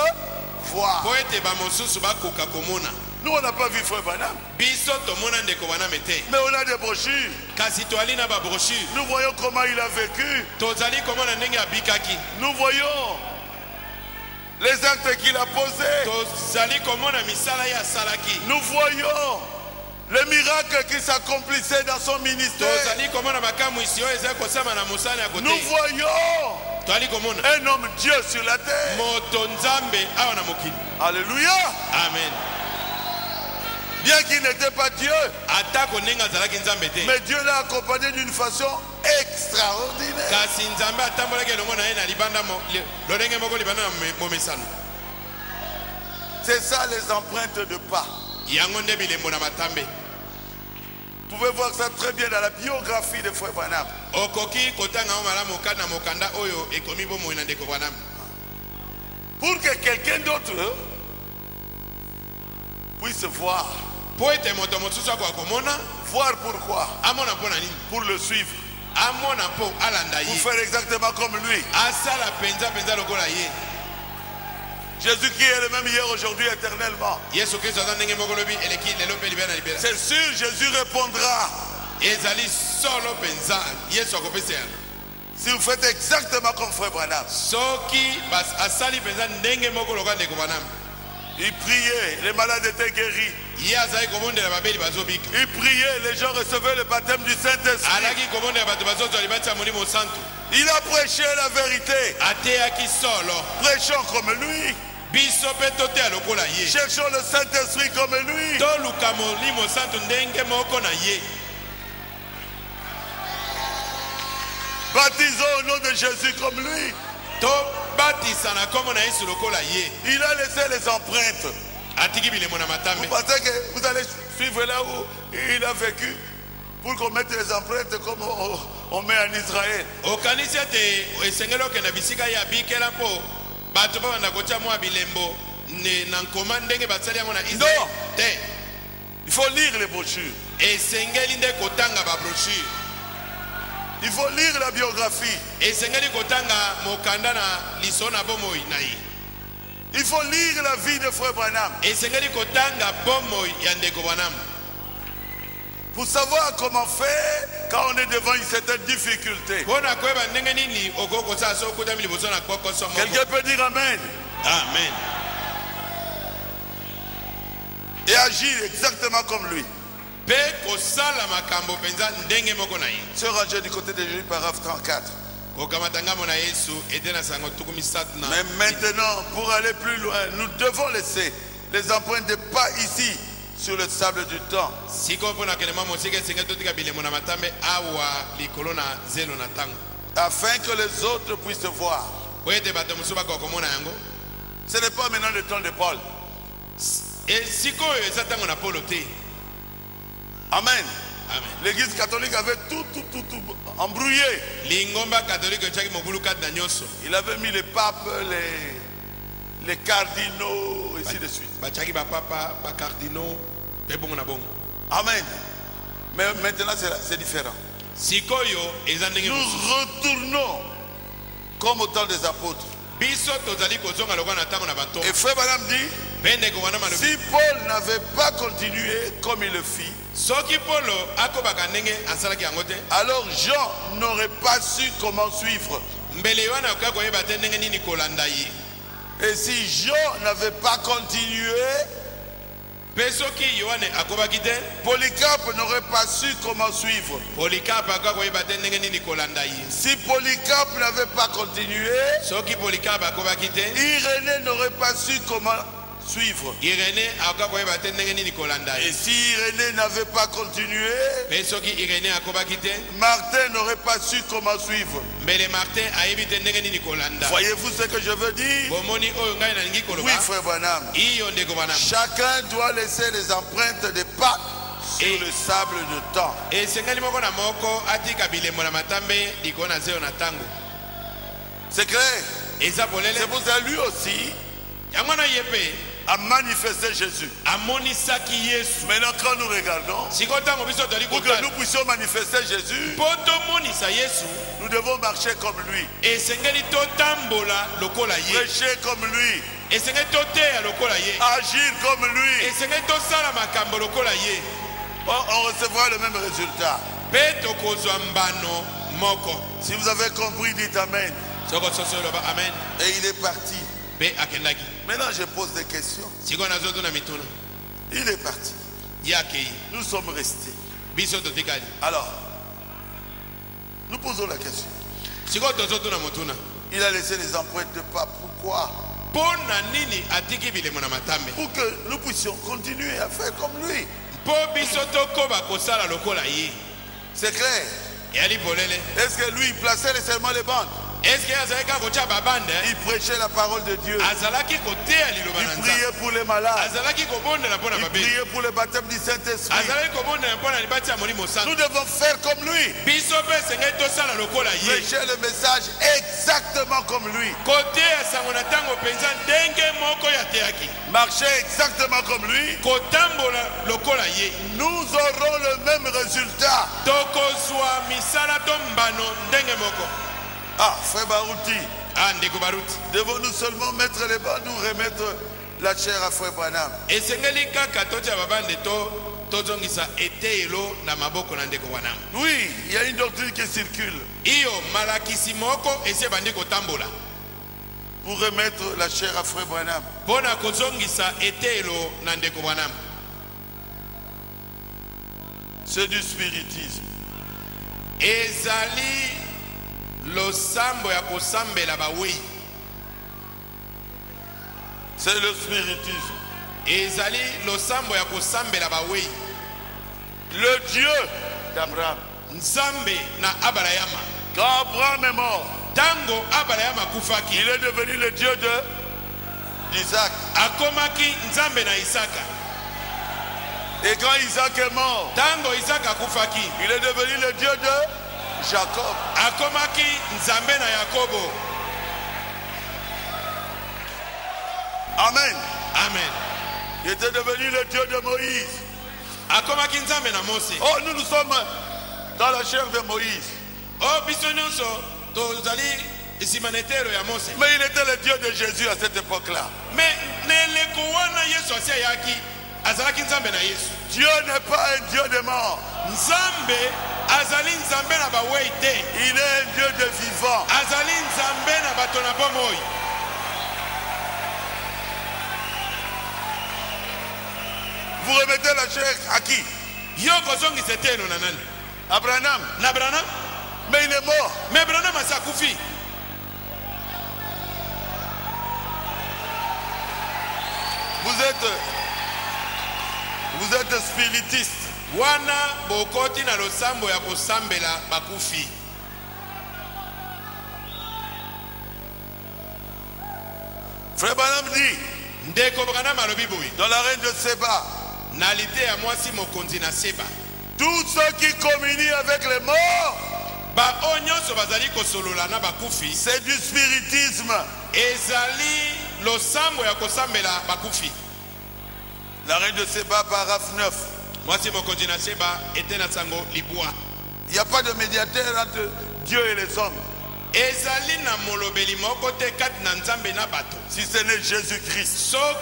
voir. Po ete bamosusu bakoka komona. Nous, on n'a pas vu Frère Branham, Biso tomona ndeko Branham te. mais on a des brochures. Kasi toali na ba brochure. Nous voyons comment il a vécu. Tozali komona ndenge abikaki. Nous voyons les actes qu'il a posés. Tozali komona misala ya salaki. Nous voyons les miracles qui s'accomplissaient dans son ministère. Tozali komona makamu isio eza kosama na musala ya kote. Nous voyons Toali komona un homme Dieu sur la terre. moto nzambe awa na mokili. Alléluia. Amen. Bien qu'il n'était pas Dieu, Atako ndenge azalaki nzambe te. mais Dieu l'a accompagné d'une façon extraordinaire. Kasi nzambe atambolaki elongo na ye na libanda lolenge moko libanda na momesano. C'est ça les empreintes de pas. Yango nde bilembo na matambe. Vous pouvez voir ça très bien dans la biographie de Frère Branham. Okoki kotanga o malamu kanda mokanda oyo ekomi bomoi na ndeko Branham. Pour que quelqu'un d'autre puisse voir. po ete moto mosusu akoka komona Voir pourquoi? amona mpo na nini Pour le suivre. amona mpo alanda Pour ye faire exactement comme lui. asala penza lokola ye. Jésus qui est le même hier, aujourd'hui, éternellement. Yesu Kristo aza ndenge moko lobi eleki lelo mpe libela na libela. C'est sûr, Jésus répondra. ezali solo penza Yesu akopesa yango Si vous faites exactement comme frère Branham. soki asali penza ndenge moko lokola ndeko Branham. Il priait, les malades étaient guéris. ye azali kobondela babeli bazobika. Il priait, les gens recevaient le baptême du Saint-Esprit. alaki kobondela bato bazozwa libati ya molimo santu. Il a prêché la vérité. ateyaki solo. Prêchons comme lui. biso mpe toteya lokola ye. Cherchons le Saint-Esprit comme lui. toluka molimo santu ndenge moko na ye. Baptisons au nom de Jésus comme lui. tobatisa na kombo na Yesu lokola ye. Il a laissé les empreintes. atiki bilemo na matambe. Vous pensez que vous allez suivre là où il a vécu pour qu'on mette les empreintes comme on met en Israël? okanisi ete esengeli okenda bisika ya bikela mpo bato babanda kotia mwa bilembo na nkoma ndenge basali yango na Israel te. Il faut lire les brochures. esengeli nde kotanga babrochure. Il faut lire la biographie. esengeli kotanga mokanda na liso na bomoi na ye. Il faut lire la vie de frère Branham esengeli kotanga bomoi ya ndeko Branham pour savoir comment faire quand on est devant une certaine difficulté. mpona koyeba ndenge nini okoki kosala so okutami liboso na kokoso moko. Quelqu'un peut dire Amen amen. et agir exactement comme lui. mpe kosala makambo mpenza ndenge moko na ye. Se ranger du côté de Jésus, paragraphe 34. kokamata ngambo na Yesu ete na sango tuku misatu na. Mais maintenant, pour aller plus loin, nous devons laisser les empreintes de pas ici, sur le sable du temps. sikoyo mpona kelema mosika esengeli totika bilemo na matambe awa likolo na zelo na ntango. Afin que les autres puissent voir. po ete bato mosusu bakoka komona yango. Ce n'est pas maintenant le temps de Paul. sikoyo eza ntango na Polo te. Amen. amen. L'église catholique avait tout embrouillé. lingomba katolike otiaki mobulu kati na nyonso. Il avait mis les papes, les cardinaux, et ainsi de suite. batiaki bapapa bakardinaux mpe bongo na bongo. Amen. Mais maintenant, c'est différent. sikoyo eza ndenge Nous mosusu. retournons comme au temps des apôtres. biso tozali kozonga lokola na ntango na bato. Et frère Branham dit, mpe ndeko wana malobi. si Paul n'avait pas continué comme il le fit, soki Polo akobaka ndenge asalaki yango te. alors Jean n'aurait pas su comment suivre. mbele yohana akoki koyeba te ndenge nini kolanda ye. Et si Jean n'avait pas continué, mpe soki yohane akobaki te. Polycarpe n'aurait pas su comment suivre. polikape akoki koyeba te ndenge nini kolanda ye. Si Polycarpe n'avait pas continué, soki polikape akobaki te. Irénée n'aurait pas su comment suivre. irene akoki koyeba te ndenge nini kolanda Et ye. si Irénée n'avait pas continué, mpe soki irene akobaki te. Martin n'aurait pas su comment suivre. mbele martin ayebi te ndenge nini kolanda. Voyez-vous ce que je veux dire? bomoni oyo ngai nalingi Oui, koloba. frère Branham. iyo ndeko Branham. Chacun doit laisser les empreintes des pas sur Et- le sable de temps. esengeli moko na moko atika bilembo na matambe likolo na zelo na ntango. C'est clair? eza polele. C'est pour ça lui aussi yango na ye mpe a manifesté Jésus. amonisaki Yesu. Maintenant, quand nous regardons, sikoyo ntango biso tozali pour que kotala nous puissions manifester Jésus, mpo tomonisa Yesu nous devons marcher comme lui, esengeli totambola lokola ye. prêcher comme lui, esengeli toteya lokola ye. agir comme lui. esengeli tosala makambo lokola ye. On recevra le même résultat. mpe tokozwa mbano moko. Si vous avez compris, dites Amen. soko soso oloba amen. Et il est parti. mpe akendaki. Maintenant, je pose des questions. sikoyo nazotuna mituna. Il est parti. ye akei. Nous sommes restés. biso totikali. Alors, nous posons la question. sikoyo tozotuna motuna. Il a laissé les empreintes de pas. Pourquoi? mpo na nini atiki bilemo na matambe. Pour que nous puissions continuer à faire comme lui. mpo biso tokoba kosala lokola ye. C'est clair. eyali polele. Est-ce que lui, il plaçait seulement les bandes? Il prêchait la parole de Dieu. Il priait pour les malades. Il priait pour le baptême du Saint-Esprit. Nous devons faire comme lui. Prêcher le message exactement comme lui. Marcher exactement comme lui. Nous aurons le même résultat. Ah, frère Barouti. Devons-nous seulement mettre les bas, nous remettre la chair à frère Branham? Oui, il y a une doctrine qui circule. Pour remettre la chair à frère Branham. C'est du spiritisme. C'est le spiritisme. Le Dieu d'Abraham. Quand Abraham est mort, il est devenu le Dieu d'Isaac. Et quand Isaac est mort, il est devenu le Dieu de Jacob. Amen. Amen. Il était devenu le Dieu de Moïse. Oh, nous sommes dans la chair de Moïse. Mais il était le Dieu de Jésus à cette époque-là. Dieu n'est pas un Dieu de mort. Il est un Dieu de vivant. Vous remettez la chair à qui? Abraham. Mais il est mort. Vous êtes spiritiste. Frère Branham dit dans la reine de Séba, tous ceux qui communient avec les morts, c'est du spiritisme. La reine de Séba, paragraphe 9. Il n'y a pas de médiateur entre Dieu et les hommes. Si ce n'est Jésus-Christ, homme,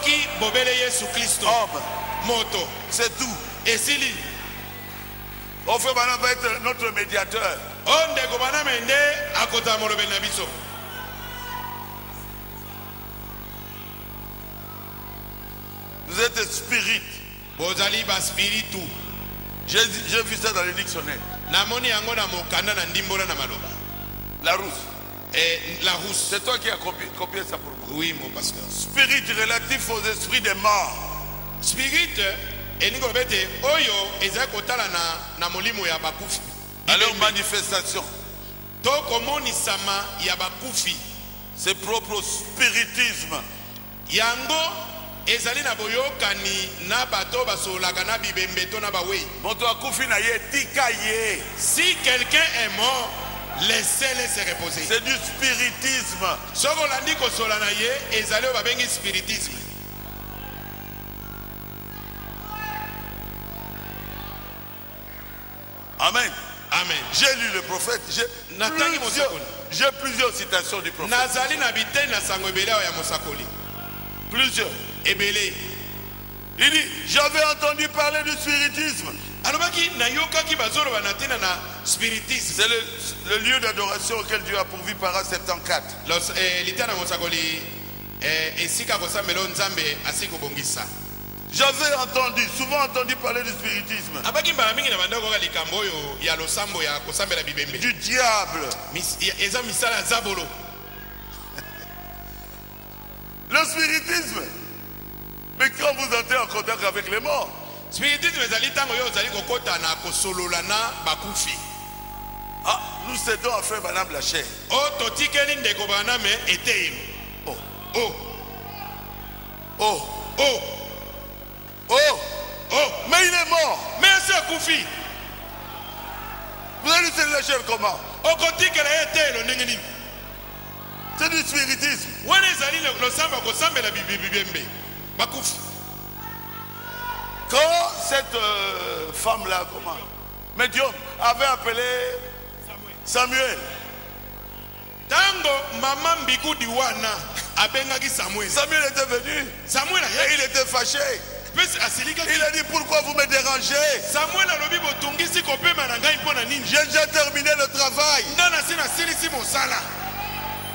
c'est tout. On fait maintenant va être notre médiateur. Vous êtes spirit. J'ai vu ça dans le dictionnaire. La rousse. C'est toi qui as copié ça pour moi. Oui, mon pasteur. Spirit relatif aux esprits des morts. Spirit, alors manifestation. C'est propre au spiritisme. Yango ezali na boyokani na bato basolaka na bibembeto na bawe. Si quelqu'un est mort, laissez-le se reposer. C'est du spiritisme. Soko landi ko solana ye ezali babengi spiritisme. Amen. Amen. J'ai lu le prophète. J'ai plusieurs citations du prophète. Nazali na bite na sango ebele ya mosakoli. Plusieurs. Ebele. Il dit, j'avais entendu parler du spiritisme. C'est le lieu d'adoration auquel Dieu a pourvu par 74. J'avais souvent entendu parler du spiritisme. Du diable. Le spiritisme. Mais quand vous entrez en contact avec les Ah, nous cédons à frère Branham la chair. O totikeli ndeko Branham ete. Oh, Oh, oh, oh, oh. oh. Mais il est mort. Merci à Koufi. Vous allez céder la chair comment? O kotikela ete lo ndengeni. C'est du spiritisme. Wana ezali lo samba ko sambela bibembe. Bakufi. Quand cette femme-là, comment, médium, avait appelé Samuel. Tango maman Mbiku Diwana abengaki Samuel. Samuel était venu. Samuel et il était fâché. Il a dit pourquoi vous me dérangez? Samuel alobi botungisi kopema na ngai mpona nini? J'ai déjà terminé le travail. Ndana sina silisi mosala.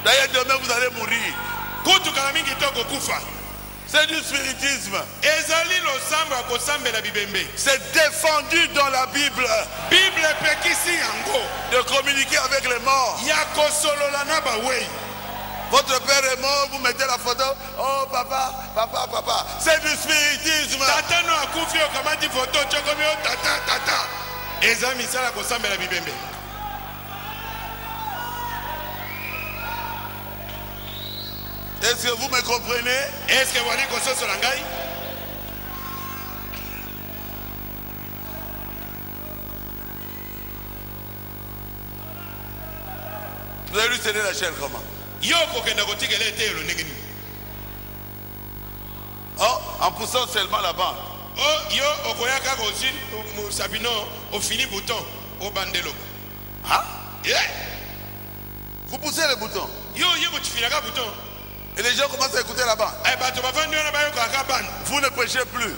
D'ailleurs demain vous allez mourir. Kutu kala mingi toko kufa. C'est du spiritisme. Ezali lo samba ko sambela bibembe. C'est défendu dans la Bible. Bible pekisi yango. De communiquer avec les morts. Ya kosolola na ba wei. Votre père est mort, vous mettez la photo. Oh papa, papa, papa. C'est du spiritisme. Tata no akufi okamati photo chokomi o tata tata. Eza misala ko sambela bibembe. Est-ce que vous me comprenez? Est-ce que vous allez construire sur l'angaï? Vous avez lui céder la chair comment? Oh, en poussant seulement la bande. Oh, yo okoyaka aussi Sabino au fini bouton au bandelo. Hein? Yeah. Vous poussez le bouton. Yo tu finis le bouton. Et les gens commencent à écouter la bande. Vous ne prêchez plus.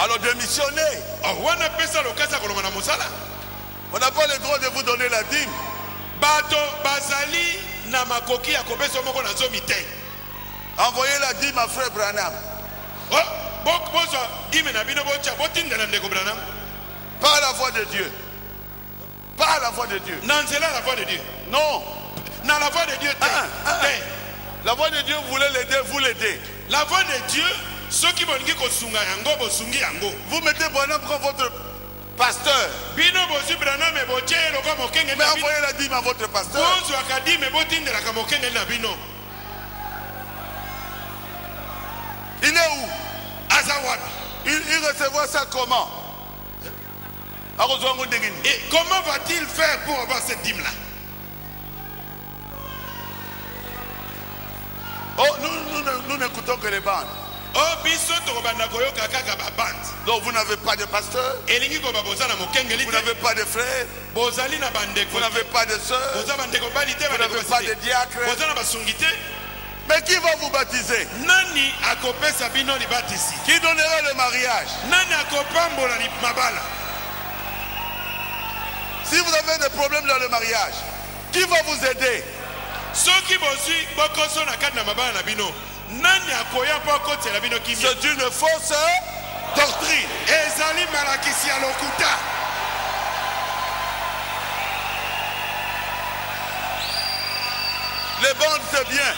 Alors démissionnez. On n'a pas le droit de vous donner la dîme. Envoyez la dîme à frère Branham. Par la voix de Dieu. Par la voix de Dieu. Non, c'est là la voix de Dieu. Non. Non, la voix de Dieu. La voix de Dieu voulait l'aider, vous l'aidez. La voix de Dieu, ceux qui vont dire que vous mettez Branham comme votre pasteur. Mais envoyez la dîme à votre pasteur. Il est où? Il recevra ça comment? Et comment va-t-il faire pour avoir cette dîme-là? Oh, nous n'écoutons que les bandes. Donc vous n'avez pas de pasteur. Vous n'avez pas de frères. Vous n'avez pas de soeurs. Vous n'avez pas de diacre. Mais qui va vous baptiser? Qui donnera le mariage? Si vous avez des problèmes dans le mariage, qui va vous aider? C'est une fausse doctrine. Les bandes c'est bien.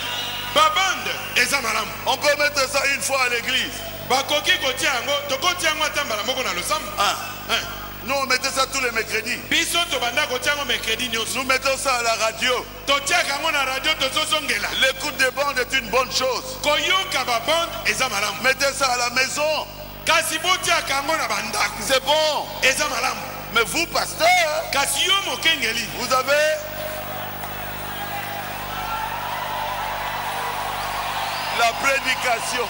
On peut mettre ça une fois à l'église. Nous on mettait ça tous les mercredis. Nous mettons ça à la radio. L'écoute des bandes est une bonne chose. Mettez ça à la maison. C'est bon. Mais vous, pasteur, vous avez la prédication.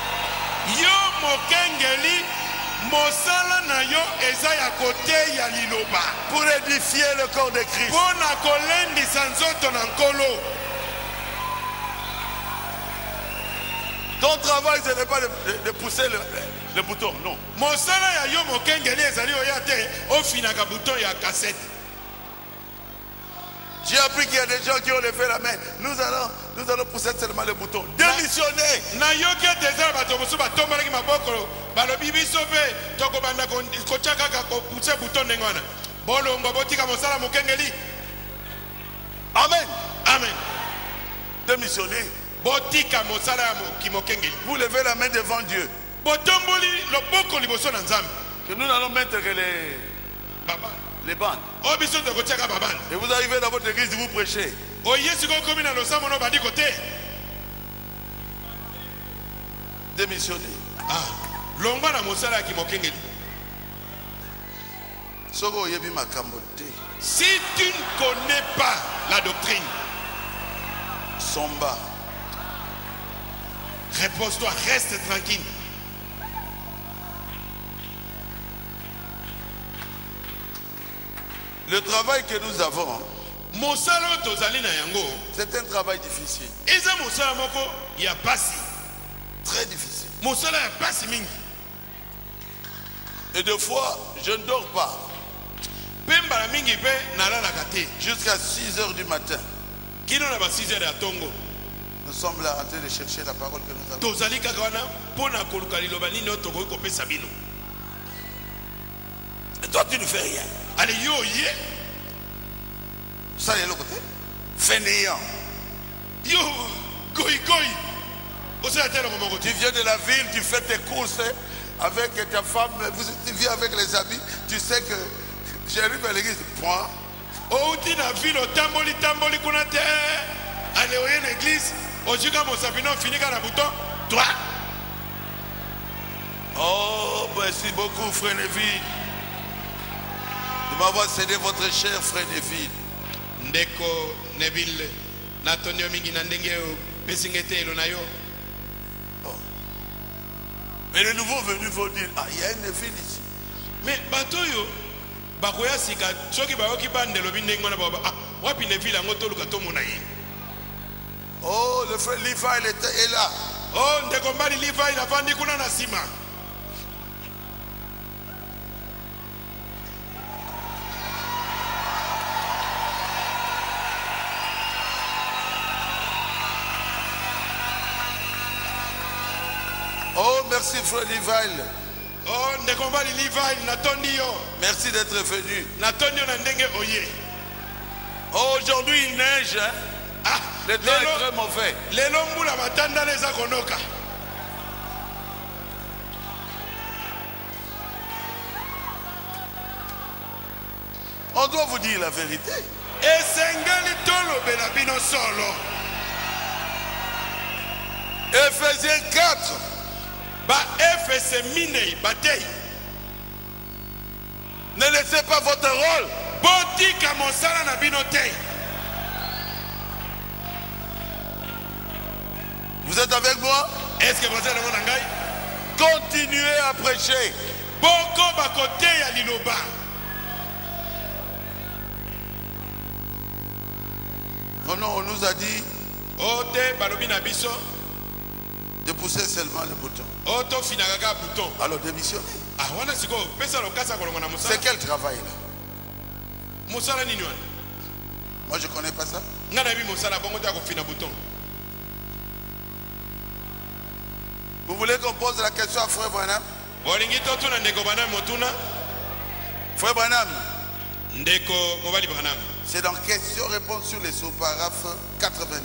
Mosala na yo eza ya kote ya liloba pour édifier le corps de Christ. Pona kolendisa nzoto na nkolo. Ton travail ce n'est pas de pousser le bouton, non. Mosala ya yo mokengeli ezali oya te ofinaka bouton ya cassette. J'ai appris qu'il y a des gens qui ont levé la main. Nous allons pousser seulement le bouton. Démissionnez. Na yoki tezala bato mosusu batombalaki maboko balobi biso pe tokobanda kotia kaka kopuse bouton ndenge wana. Bolongo botika mosala mokengeli. Amen. Amen. Démissionnez. Botika mosala ya mokengeli. Vous levez la main devant Dieu. Botomboli loboko liboso na Nzambe. Que nous allons mettre les bandes. O biso to kotiaka babanda. Et vous arrivez dans votre église, vous prêchez. O yesu ko komi na losamo no bandi kote. Démissionnez. Ah, longwa na mosala ki mokengeli. Soko yebi makambo te. Si tu ne connais pas la doctrine, Somba. repose-toi, reste tranquille. Le travail que nous avons, Mosala tozali na yango, c'est un travail difficile. eza mosala moko ya pasi. Très difficile. Mosala ya pasi mingi. Et des fois, je ne dors pas. Pemba la mingi pe nalalaka te. Jusqu'à 6 heures du matin. Kino na ba 6 heures ya tongo. Nous sommes là en train de chercher la parole que nous avons. Tozali kaka wana pona koluka liloba nini oyo tokoki kopesa bino. Et toi, tu ne fais rien. Ale yo ye. Ça, il y a l'autre côté. Fainéant. Yo goi goi. Osala tellement mon côté. Tu viens de la ville, tu fais tes courses avec ta femme, tu vis avec les amis, tu sais que j'arrive à l'église, point. Outi na ville tamboli tamboli kuna te. Ale oye na église, ojuka mosapino finika na bouton. Toi. Oh, merci beaucoup, frère Neville, de m'avoir cédé votre cher frère Neville. Ndeko Neville, natonio mingi na ndenge o pesingete elo na yo. Mais les nouveaux venus vont dire, ah, il y a une Neville ici. Mais batoyo bakoya sika soki bayoki bandelo bindengo na baba ah wapi Neville ngo toluka to mona ye. Oh, le frère Levi est là. Oh ndeko mbali Levi la vandi kuna na sima. Oh, merci frère Levi. Oh ndeko mbali Levi natondi yo. Merci d'être venu. Natondi yo na ndenge oye. Oh, aujourd'hui il neige, hein? Ah, Le temps est très mauvais. lelo mbula matanda leza konoka. On doit vous dire la vérité. Esengeli tolobela bino solo. Éphésiens 4. Ba efese minei batei. Ne laissez pas votre rôle. Botika mosala na bino te. Vous êtes avec moi? Est-ce que vous êtes mon angai? Continuez à prêcher. Boko bakote ya liloba. Oh non, on nous a dit Ote balobi na biso. de pousser seulement le bouton. Oto finagaga bouton. Alors démissionnez. Ah wana siko pesa lokasa kolonga na musala. C'est quel travail là? Musala nini wana? Moi je connais pas ça. Ngana bi musala bongo ta ko fina bouton. Vous voulez qu'on pose la question à frère Branham? Bolingi to tuna ndeko bana motuna. Frère Branham, Ndeko mobali Branham. c'est dans question-réponse sur les sous-paraphes 82.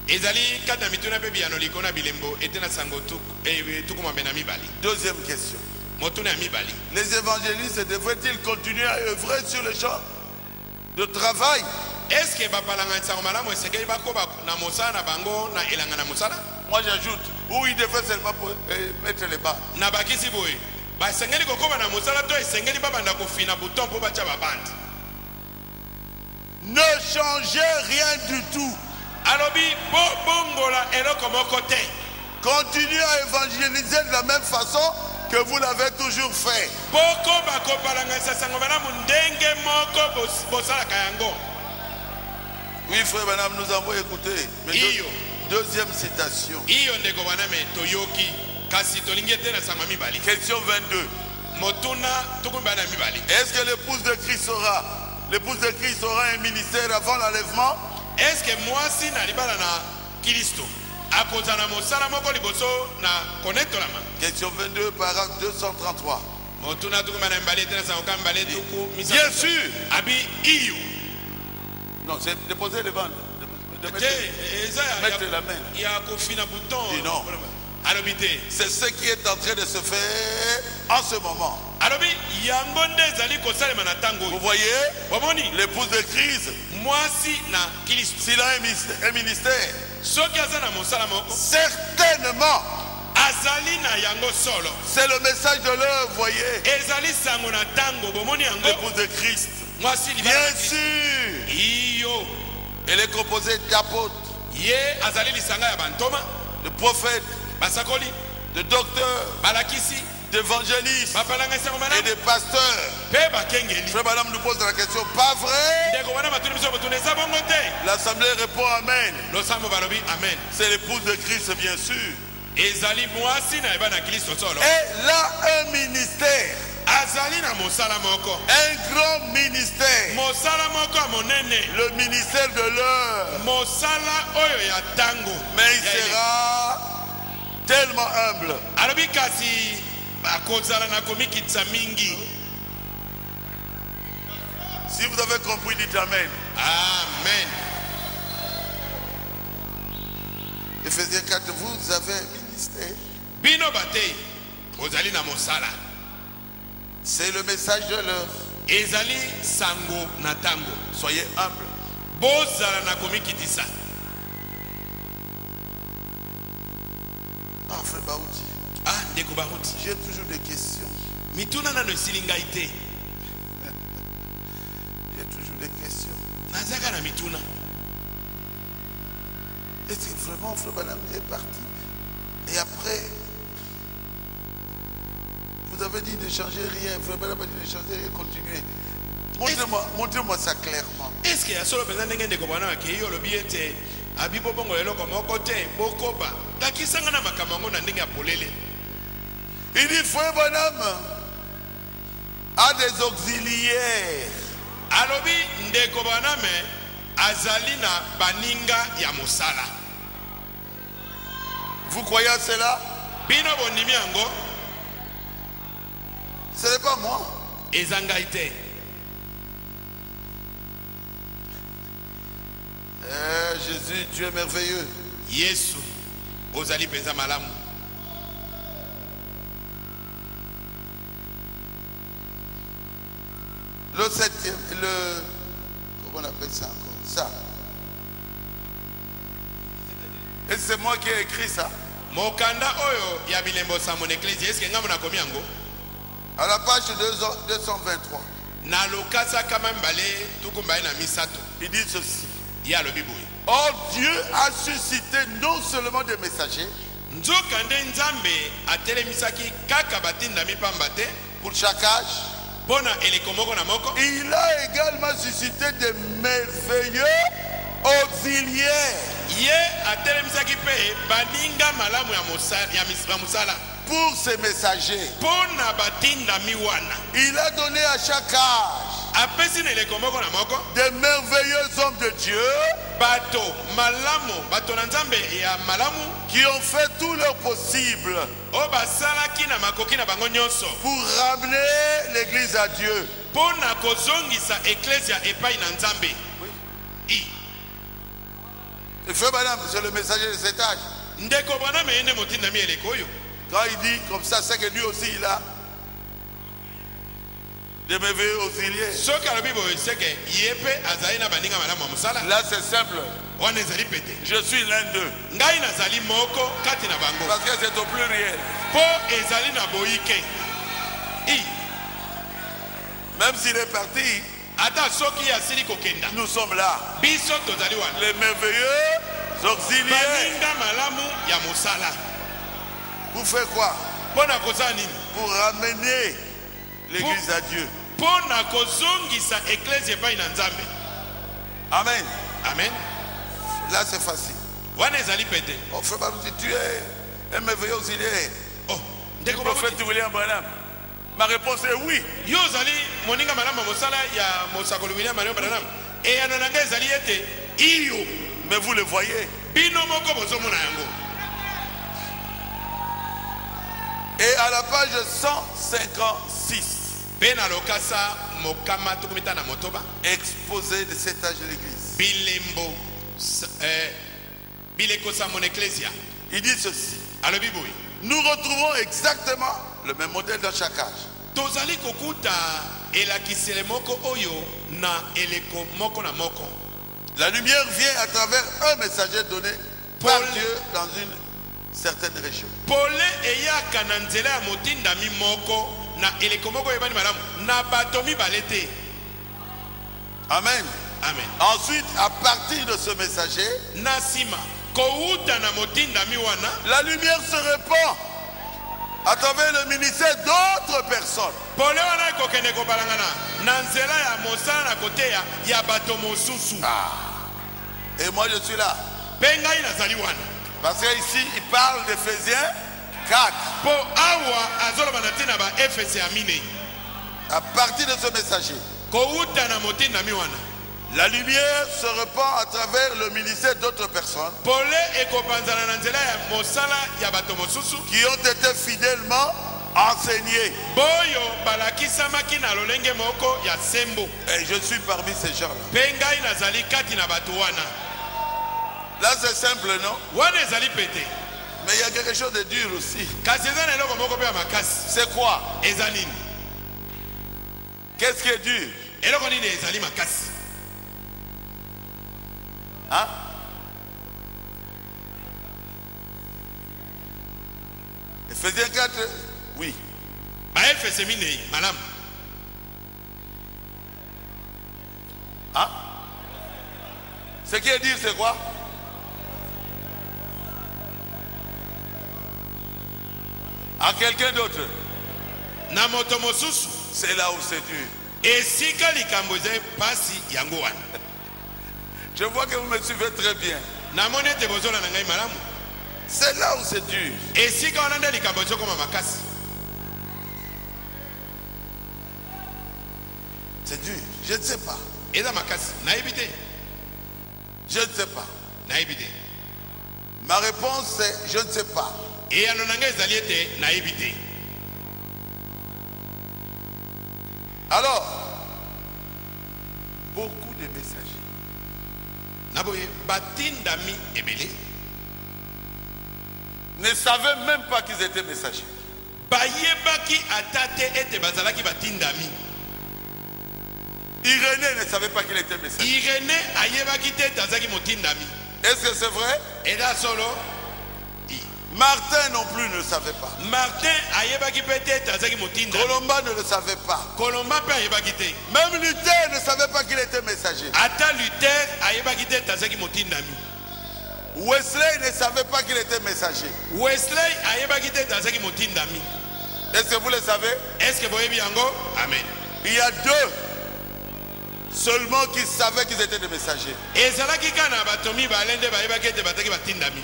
Ezali kada mituna pe biano likona bilembo etena sango tuku mabena mibali. Deuxième question. Motuna mibali. Les évangélistes devraient-ils continuer à œuvrer sur le champ de travail? Est-ce que bapalanga tsango malamu esengeli bakoba na mosala na bango na elanga na mosala? Moi j'ajoute, où ils devraient seulement mettre les bas. Na bakisi boye. Ba esengeli kokoba na mosala to esengeli babanda kofina bouton po bacha babandi. Ne changez rien du tout. Alobi bongola eloko moko te. Continuez à évangéliser de la même façon que vous l'avez toujours fait. Boko bakopalanga sasango malamu ndenge moko bosalaka yango. Oui, frère Branham, nous avons écouté. Mais Iyo. deuxième citation. Iyo ndeko baname toyoki kasi tolingi ete na sango mibali. Question 22. Motuna tukumba na mibali. Est-ce que l'épouse de Christ aura un ministère avant l'enlèvement? Est-ce que mwasi na libala na Kristo akozana mosala moko liboso na konetolama? Question 22, paragraphe 233. Motuna tukumba na mibali ete na sango kambale tuku misa. Bien sûr. Abi iyo. Non, c'est déposer les bandes. De mettre la main. Il y a un bouton. Non. C'est ce qui est en train de se faire en ce moment. alobi yango nde ezali kosalema na ntango Vous oyo. voyez, Bomoni l'épouse de Christ, mwasi na Kristo s'il a un ministère, soki aza na mosala moko certainement, azali na yango solo, c'est le message de l'heure, vous voyez, ezali sango na ntango. Bomoni yango l'épouse de Christ. mwasi libala Bien na Kristo. sûr, iyo elle est composée d'apôtres, ye azali lisanga ya bantoma, de prophètes, basakoli, de docteurs, balakisi, d'évangélistes bapalanga sango et malamu de pasteurs. mpe bakengeli. Frère Madame nous pose la question, pas vrai? ndeko wana batuni biso botuna eza bongo te. L'assemblée répond Amen. losambo balobi amen. C'est l'épouse de Christ, bien sûr. ezali mwasi na eba na Kristo solo, Elle a un ministère, azali na mosala moko, un grand ministère, mosala moko ya monene, le ministère de l'heure. mosala oyo ya ntango. Mais il Ya ele. sera tellement humble. alobi kasi akozala na komikitisa mingi. Si vous avez compris, dites Amen. Amen. Ephésiens 4, vous avez un ministère. bino batei ozali na mosala, C'est le message de l'heure. ezali sango na ntango. Soyez humble. bozala na komikitisa. Ah, frère Baouti, ndeko baruti j'ai toujours des questions. mituna nano esili ngai te, J'ai toujours des questions. nazaka na mituna. Est-ce que vraiment frère Banam est parti? Et après, vous avez dit ne changez rien. Frère Banam a dit ne changez rien, continuez. Montrez-moi ça clairement. eske ya solo mpenza ndenge ndeko bwana akei olobi ete abibo bongo eloko moko te bokoba lakisanga na makambo yango na ndenge ya polele. Il dit frère Banam a des auxiliaires. alobi ndeko baname azali na baninga ya mosala. Vous croyez à cela? bino bondimi yango? Ce n'est pas moi. eza ngai te. Jésus, tu es merveilleux. yesu ozali mpenza malamu. Le septième, comment on appelle ça encore? Ça. Et c'est moi qui ai écrit ça. mokanda oyo ya bilembo sambo na eklesi eske ngambo nakomi yango? À la page 223. na lokasa kama mbale tuku mbaye na misato. Il dit ceci. ye alobi boye, Or Dieu a suscité non seulement des messagers nzoka nde nzambe atelemisaki kaka batindami pamba te pour chaque âge. mpo na eleko moko na moko, Il a également suscité des merveilleux auxiliaires ye atelemisaki mpe baninga malamu ya mosala pour ces messagers. mpo na batindami wana. Il a donné à chaque âge apesi na eleko moko na moko des merveilleux hommes de Dieu bato malamu, bato na nzambe ya malamu qui ont fait tout leur possible oyo basalaki na makoki na bango nyonso pour ramener l'église à Dieu. mpo na kozongisa eklesia epai na nzambe. I. Le frère Banam, c'est le messager de cet âge. ndeko bwana meye nde motindami eleko oyo. Quand il dit comme ça, c'est que lui aussi il a des merveilleux auxiliaires. soki alobi boye seke ye mpe azali na baninga malamu ya mosala. Là c'est simple. wana ezali pete, Je suis l'un d'eux. ngai nazali moko kati na bango Parce que c'est au pluriel. mpo ezali na boyike. I. Même s'il est parti, ata soki asili kokenda nous sommes là. biso tozali wana Les merveilleux auxiliaires. baninga malamu ya mosala. Pour faire quoi? mpo na kozala nini? Pour ramener l'église à Dieu. mpo na kozongisa eklesia epai na nzambe. Amen. Amen. Là c'est facile. wana ezali pete. Oh frère Banou, tu es un merveilleux auxiliaire. Oh, Le ndeko prophète William Branham. Ma réponse est oui. yo ozali moninga malamu ya mosala ya mosakoli William Marion Branham. eyano na ngai ezali ete iyo Mais vous le voyez. bino moko bozomona yango. Et à la page 156, mpe na lokasa mokama tukumita na motoba exposé de cet âge de l'église. bilembo bilekosa mon eklesia Il dit ceci. alobi boye, Nous retrouvons exactement le même modèle dans chaque âge. tozali kokuta elakisele moko oyo na eleko moko na moko. La lumière vient à travers un messager donné par Dieu dans une certaine région. Pole eyaka na nzela ya motindami moko na eleko moko yebani malamu na batomi balete. Amen. Amen. Ensuite, à partir de ce messager, Nasima kouta na motindami wana, la lumière se répand à travers le ministère d'autres personnes. Pole wana kokende kobalangana na nzela ya mosala na koteya ya bato mosusu. Et moi je suis là. Pengai nazali wana. Parce qu'ici il parle d'Éphésiens 4. Po awa azoloba na tina ba Efese amine. À partir de ce messager, Kouta na motindami wana, la lumière se répand à travers le ministère d'autres personnes pole ekopanzana na nzela ya mosala ya bato mosusu qui ont été fidèlement enseignés. boyo balakisamaki na lolenge moko ya sembo. Et je suis parmi ces gens-là. Pengai nazali kati na bato wana. Là c'est simple, non? Wana ezali pete. Mais il y a quelque chose de dur aussi. Kasi eza na eloko moko pe ya makasi. C'est quoi? Eza nini? Qu'est-ce qui est dur? Eloko nini ezali makasi? Hein? Éphésiens 4, oui. Ba Efese minei malamu. Hein? Ce qui est dur, c'est quoi? À quelqu'un d'autre. Na moto mosusu. C'est là où c'est dur. Esika likambo eza pasi yango wana. Je vois que vous me suivez très bien. Na mone te bozola na ngai malamu. C'est là où c'est dur. Esika wana nde likambo ezokoma makasi. C'est dur. Je ne sais pas. Eza makasi. Nayebi te. Je ne sais pas. Nayebi te. Ma réponse c'est je ne sais pas. Eyano na ngai ezali ete nayebi te. Alors, beaucoup de messagers Naboye batindami ebele ne savaient même pas qu'ils étaient messagers. bayebaki atate ete bazalaki batindami. Irénée ne savait pas qu'il était messager. Irene ayebaki te tazaki motindami. Est-ce que c'est vrai? Eda solo. Martin non plus ne le savait pas. Martin ayebaki pe te tazaki motindami. Colomba ne le savait pas. Kolomba pe ayebaki te. Même Luther ne savait pas qu'il était messager. Ata Luther ayebaki te tazaki motindami. Wesley ne savait pas qu'il était messager. Wesley ayebaki te tazaki motindami. Est-ce que vous le savez? Est-ce que boyebi yango? Amen. Il y a deux seulement qui savaient qu'ils étaient des messagers. Ezalaki kana batomi balende bayebaki ete bataki batindami.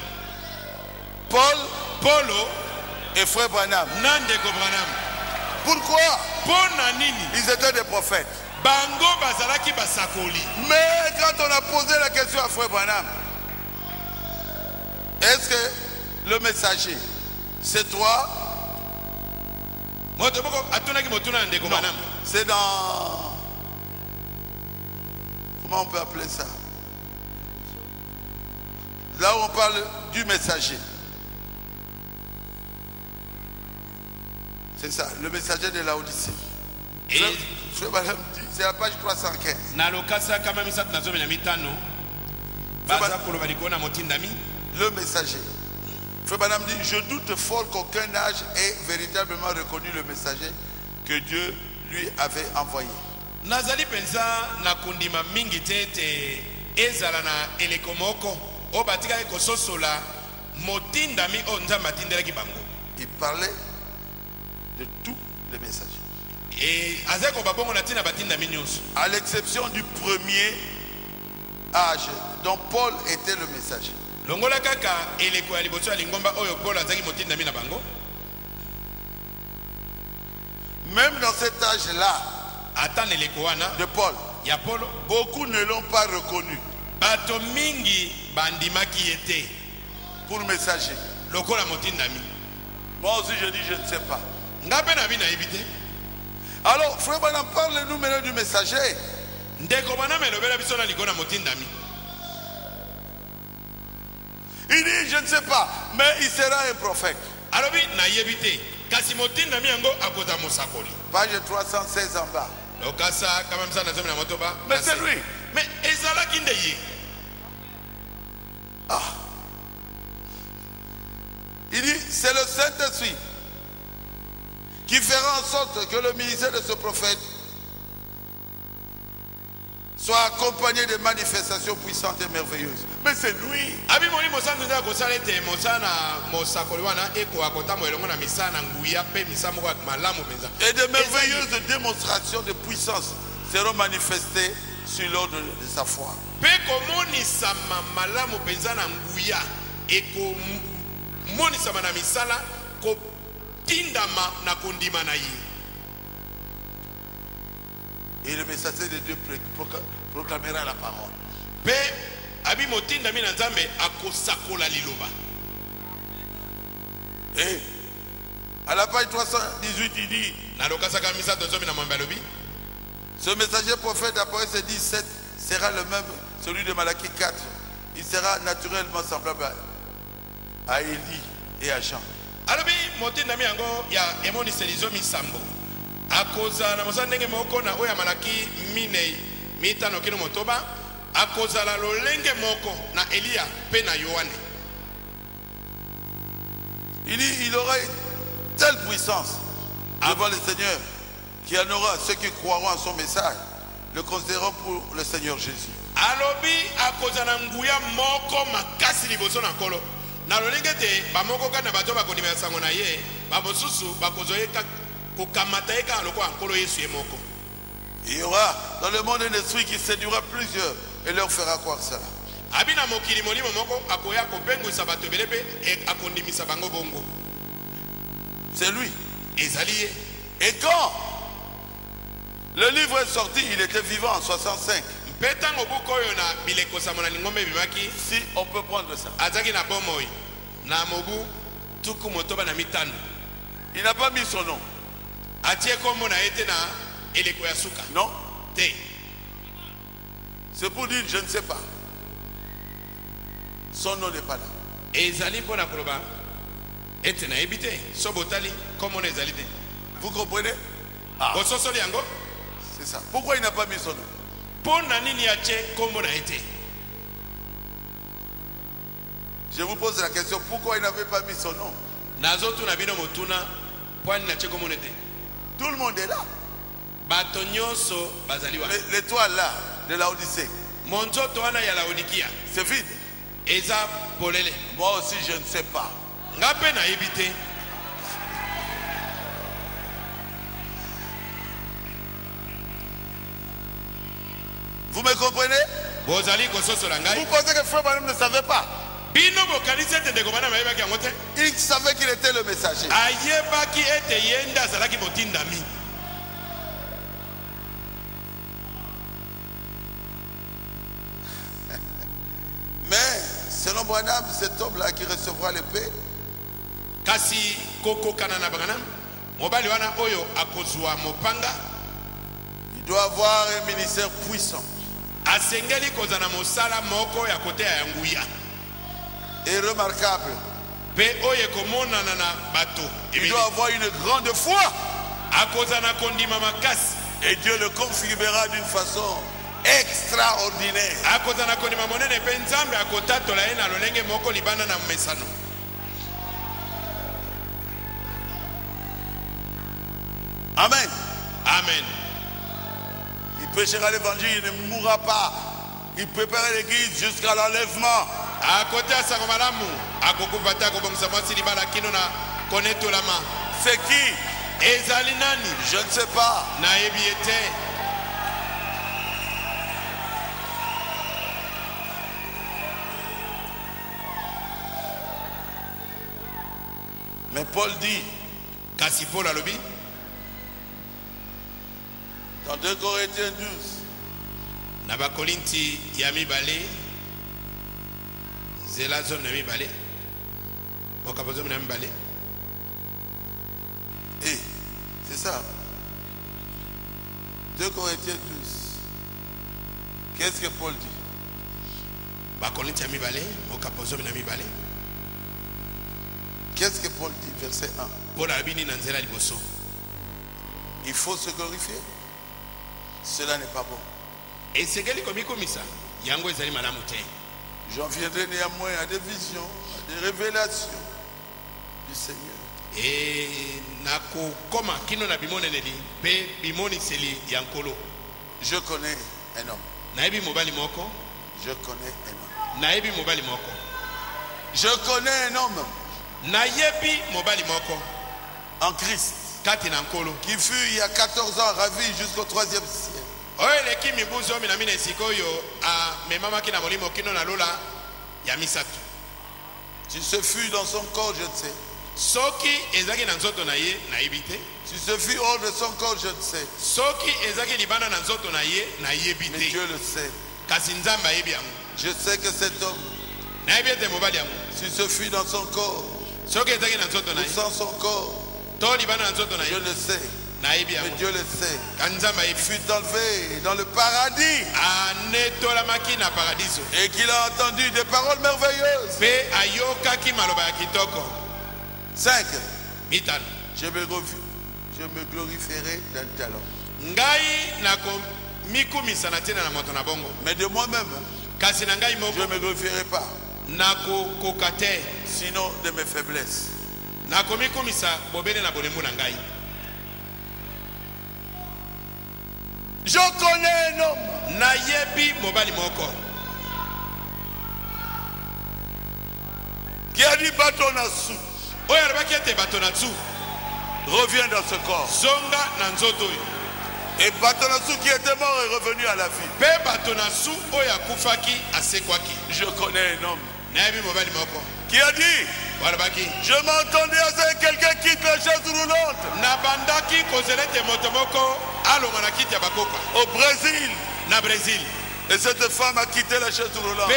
Paulo et frère Branham. Nandeko Branham. Pourquoi? Pona nini? Ils étaient des prophètes. Bango bazalaki basakoli. Mais quand on a posé la question à frère Branham, est-ce que le messager, c'est toi? Moto boko atunaki motuna ndeko Non, Branham. c'est dans... Comment on peut appeler ça? Là où on parle du messager. C'est ça, le messager de Laodicée. Et Frère Branham dit, c'est la page 315. na lokasa kama misatu na zomi na mitano baza koloba likona motindami. Le messager. Frère Branham dit, je doute fort qu'aucun âge ait véritablement reconnu le messager que Dieu lui avait envoyé. Nazali penza na kundima mingi tete ezala na eleko moko o batika kososola motindami o nzamba tindelaki bango. Il parlait de tous les messagers. Et azeko babongo na tina batindami nyonso. À l'exception du premier âge dont Paul était le messager. Longola kaka eleko ya liboso ya lingomba oyo Paul azaki motindami na bango. Même dans cet âge-là Ata neleko wana de Paul, ya Paulo beaucoup ne l'ont pas reconnu bato mingi bandimaki ete pour messager. lokola motindami. Moi aussi je dis je ne sais pas. Ngape na bina ebite. Alors frère Branham, parle-nous maintenant du messager. Ndeko bana melobela biso na likona motindami. Il dit je ne sais pas, mais il sera un prophète. Alobi na yebite kasi motindami yango akoza mosakoli. Page 316 en bas. Lokasa kama msana zomi na motoba. Mais c'est lui. Mais ezalaki nde ye. Ah. Il dit, c'est le Saint-Esprit qui fera en sorte que le ministère de ce prophète soit accompagné de manifestations puissantes et merveilleuses. Mais c'est lui. Abi moni mosana nda ko salete mosana mosakoli wana eko akota mo elongo na misana nguya pe misamo kwa malamu penza. Et de merveilleuses démonstrations de puissance seront manifestées sur l'ordre de sa foi. Pe komoni sama malamu penza na nguya eko moni sama na misala ko tindama na kondima na ye. Et le messager de Dieu proclamera la parole. Pe abi motinda mina nzambe akosakola liloba. Et à la page 318 il dit, na lokasaka misa tozomi na mambalobi, ce messager prophète d'Apocalypse 17 sera le même, celui de Malachie 4. Il sera naturellement semblable à Élie et à Jean. Alobi motinda mi yango ya emoni selizo misambo. Akoza na mosana ndenge moko na oya Malaki minei mitano kino motoba akoza la lolenge moko na Elia pe na Yohane. Il dit il aura une telle puissance devant le Seigneur qu'il y en aura ceux qui croiront en son message, le considéreront pour le Seigneur Jésus. Alobi akoza na nguya moko makasi liboso na kolo na lolenge te ba moko kana bato ba konimela sango na ye ba mosusu bakozoyeka. Il y aura dans le monde un esprit qui séduira plusieurs et leur fera croire cela. C'est lui. Et quand le livre est sorti, il était vivant en 65. Si on peut prendre ça. Il n'a pas mis son nom. Non. C'est pour dire je ne sais pas. Son nom n'est pas là. Vous comprenez? Ah. C'est ça. Pourquoi il n'a pas mis son nom? Je vous pose la question, pourquoi il n'avait pas mis son nom? Tout le monde est là. L'étoile là, de la Odyssée, c'est vide. Moi aussi je ne sais pas. Vous me comprenez? Vous pensez que Frère Branham ne savait pas? Il savait qu'il était le messager. Mais selon Branham, cet homme-là qui recevra l'épée, il doit avoir un ministère puissant. Et remarquable. Il doit avoir une grande foi. Et Dieu le confirmera d'une façon extraordinaire. Amen. Amen. Il prêchera l'évangile, il ne mourra pas. Il prépare l'église jusqu'à l'enlèvement. C'est qui? Je ne sais pas. Mais Paul dit dans 2 Corinthiens 12, et c'est ça. 2 Corinthiens 12. Qu'est-ce que Paul dit? Qu'est-ce que Paul dit, verset 1? Il faut se glorifier. Cela n'est pas bon. J'en viendrai néanmoins à des visions, à des révélations du Seigneur. Je connais un homme. Je connais un homme. Je connais un homme en Christ qui fut il y a 14 ans ravi jusqu'au 3e ciel. Si ce fut dans son corps, je ne sais. Si ce fut hors de son corps, je ne sais. Mais Dieu le sait. Je sais que cet homme, si ce fut dans son corps, ou sans son corps, je le sais. Mais Dieu le sait. Il fut enlevé dans le paradis. Et qu'il a entendu des paroles merveilleuses. 5. Je me glorifierai d'un talent. Mais de moi-même, je ne me glorifierai pas. Sinon de mes faiblesses. Je connais un homme qui a dit Batonasu. Reviens dans ce corps. Et Batonasu qui était mort est revenu à la vie. Je connais un homme qui a dit, je m'entendais avec quelqu'un qui quitte la chaise roulante au Brésil. Et cette femme a quitté la chaise roulante.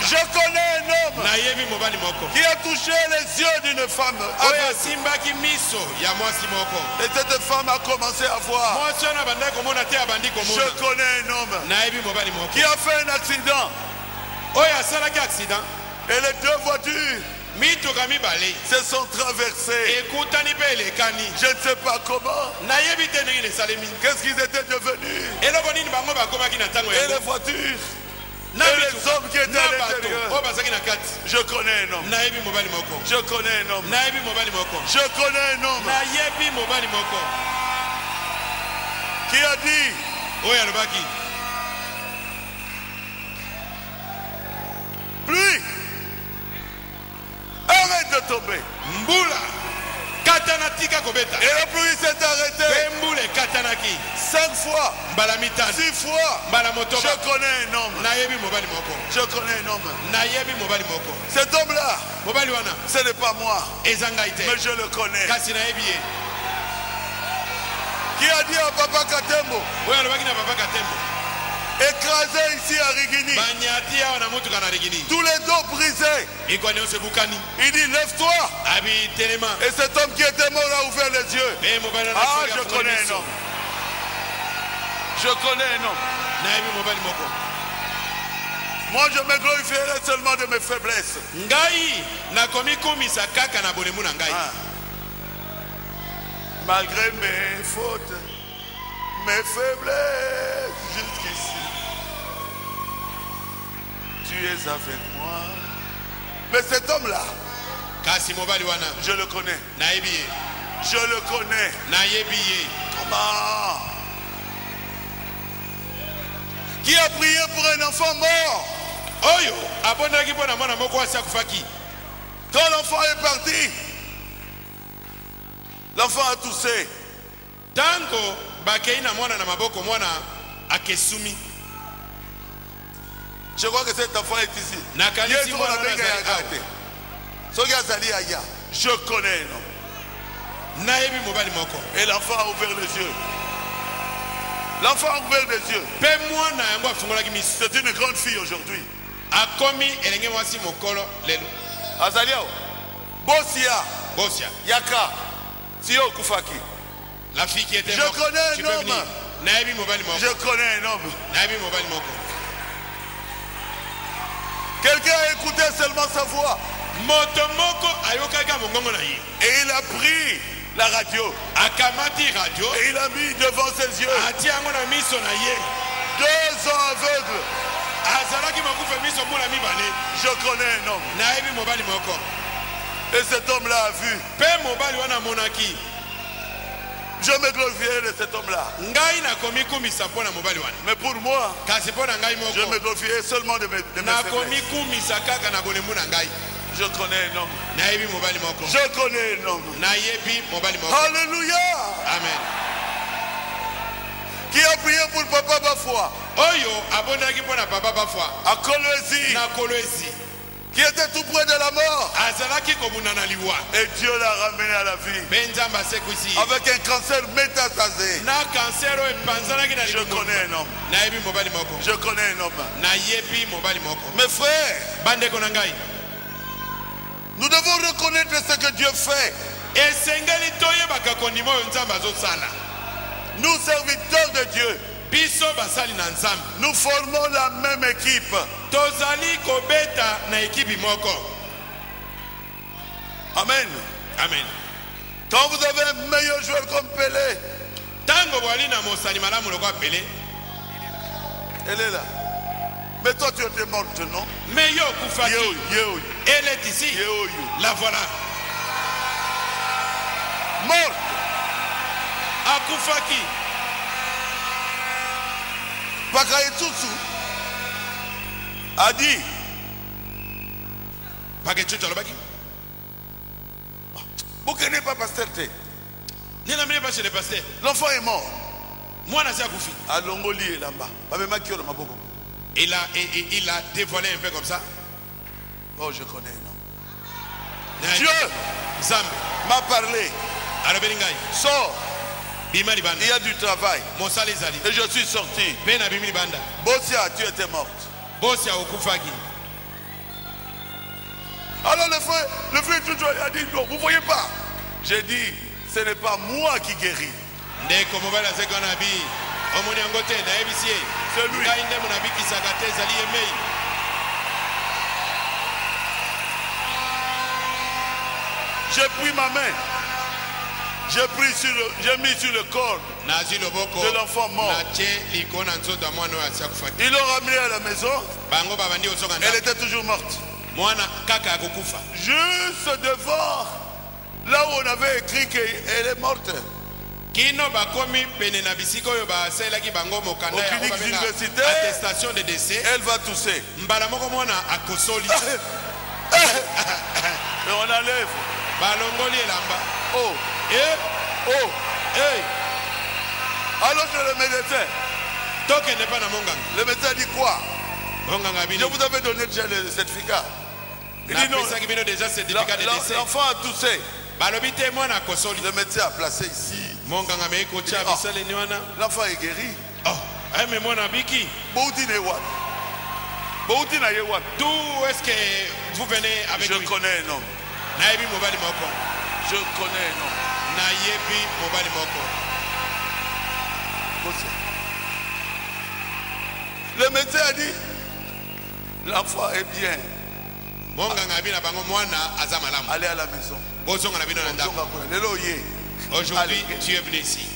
Je connais un homme qui a touché les yeux d'une femme. Et cette femme a commencé à voir. Je connais un homme qui a fait un accident. Et les deux voitures se sont traversées. Je ne sais pas comment. Qu'est-ce qu'ils étaient devenus? Et les voitures, et les hommes qui étaient à l'intérieur. Je connais un homme. Je connais un homme. Je connais un homme qui a dit, pluie, arrête de tomber. Et la pluie s'est arrêtée 5 fois, 6 fois. Je connais un homme. Je connais un homme. Cet homme-là, ce n'est pas moi, mais je le connais. Qui a dit à Papa Katembo, écrasé ici à Rigini, tous les dos brisés. Il dit lève-toi. Et cet homme qui était mort a ouvert les yeux. Ah, je connais un homme. Je connais un homme. Moi je me glorifierai seulement de mes faiblesses. Malgré mes fautes, mes faiblesses jusqu'ici, tu es avec moi. Mais cet homme-là, je le connais. Je le connais. Comment? Qui a prié pour un enfant mort? Quand l'enfant est parti, l'enfant a toussé. Je crois que cet enfant est ici. Je connais un homme. Et l'enfant a ouvert les yeux. L'enfant a ouvert les yeux. C'est une grande fille aujourd'hui. Azaliao, Bosia, Yaka, Sio Kufaki. La fille qui était morte. Je connais un homme. Je connais un homme. Quelqu'un a écouté seulement sa voix. Motomoko ayokaka mongongo na ye. Et il a pris la radio. Akamati radio. Et il a mis devant ses yeux Atiango na miso na ye. 2 ans aveugles. Azalaki makufa miso mula mibale. Je connais un homme. Na ebi mobali moko. Et cet homme-là a vu. Pe mobali wana monaki. Je me glorifierai de cet homme-là. Ngai na komi kumisa pona mobali wana. Mais pour moi, Kasi pona ngai moko. je me glorifierai seulement de mes Na komi faiblesses. kumisa kaka na bolemu na ngai. Je connais un homme. Na ebi mobali moko. Je connais un homme. Na yebi mobali moko. Alléluia. Amen. Qui a prié pour Papa Bafwa Oyo abondaki pona papa bafwa. à Kolwezi, Na Kolwezi. qui était tout près de la mort. Azalaki kobuna na liwa. Et Dieu l'a ramené à la vie. Benzamba sekusi. Avec un cancer métastasé. Na kansero epanzanaki na Je liwa. connais un homme. Na yebi mobali moko. Je connais un homme. Na yebi mobali moko. Mes frères, Bandeko na ngai. nous devons reconnaître ce que Dieu fait. Esengeli toyebaka kondima oyo nzambe azosala. Nous, serviteurs de Dieu, Biso basali na nzambe. nous formons la même équipe. Tozali kobeta na ekipi moko. Amen. Amen. Quand vous avez un meilleur joueur comme Pelé, Tango bwali na mosali malamu lokwa Pelé. elle est là. Mais toi, tu étais morte, non? Mais yo kufaki. Yo, Elle est ici. yo. La voilà. Morte. Akufaki. Pakaïtoutsou a dit, Pakechucho lobaki. vous ne connaissez pas pasteur T. Nina mine pas chez le pasteur. L'enfant est mort. Moi na kufi. À Longoli et là-bas. Il a dévoilé un peu comme ça. Oh, je connais un homme. Dieu Zambe M'a parlé. Arabelingai. Sors. Bima libanda. Il y a du travail. Mosali zali. Et je suis sorti. Bena bimi libanda. Bossia, tu étais morte. Bossia okufaki. Alors le frère toujours a dit non, vous ne voyez pas. J'ai dit, ce n'est pas moi qui guéris. Ndeko mobala zekona bi. Omoni angote na ebisie. C'est lui. Ngai ndemo na biki sakate zali emei. J'ai pris ma main. J'ai mis sur le corps de l'enfant mort. Ils l'ont ramené à la maison. Elle était toujours morte. Juste devant, là où on avait écrit qu'elle est morte. Au clinique universitaire, attestation de décès. Elle va tousser. Et on enlève. Oh. Oh. Hey. Alors que le médecin. Le médecin dit quoi? Je vous avais donné déjà le certificat. Il dit non. L'enfant a toussé. Le médecin a placé ici. L'enfant est guéri. D'où est-ce que vous venez avec lui? Je connais un homme. Je connais un homme. Le médecin a dit l'enfant est bien. Allez à la maison. Aujourd'hui, tu es venu ici.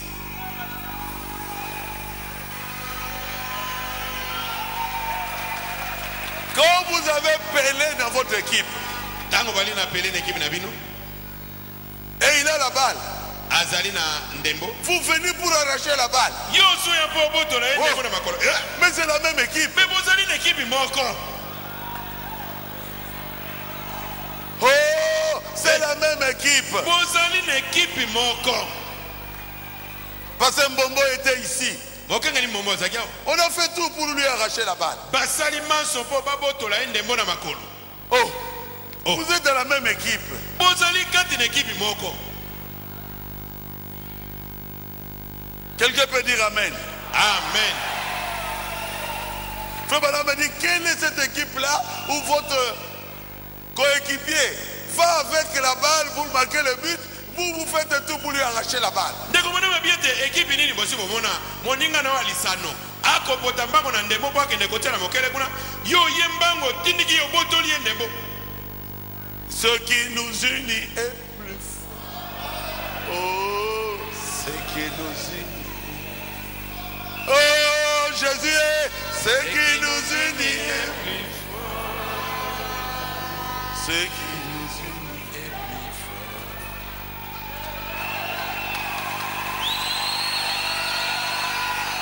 Quand vous avez Pelé dans votre équipe, et il a la balle, vous venez pour arracher la balle. Mais c'est la même équipe. Oh, c'est la même équipe. Parce que Mbombo était ici. On a fait tout pour lui arracher la balle. Oh, vous êtes dans la même équipe. Quelqu'un peut dire Amen. Amen. Frère Branham me dit, quelle est cette équipe-là où votre coéquipier va avec la balle pour marquer le but, vous faites tout pour lui arracher la balle. Ce qui nous unit est plus fort. Oh, ce qui nous unit. Oh, Jésus est ce qui nous unit est plus fort. Ce qui nous unit est plus fort.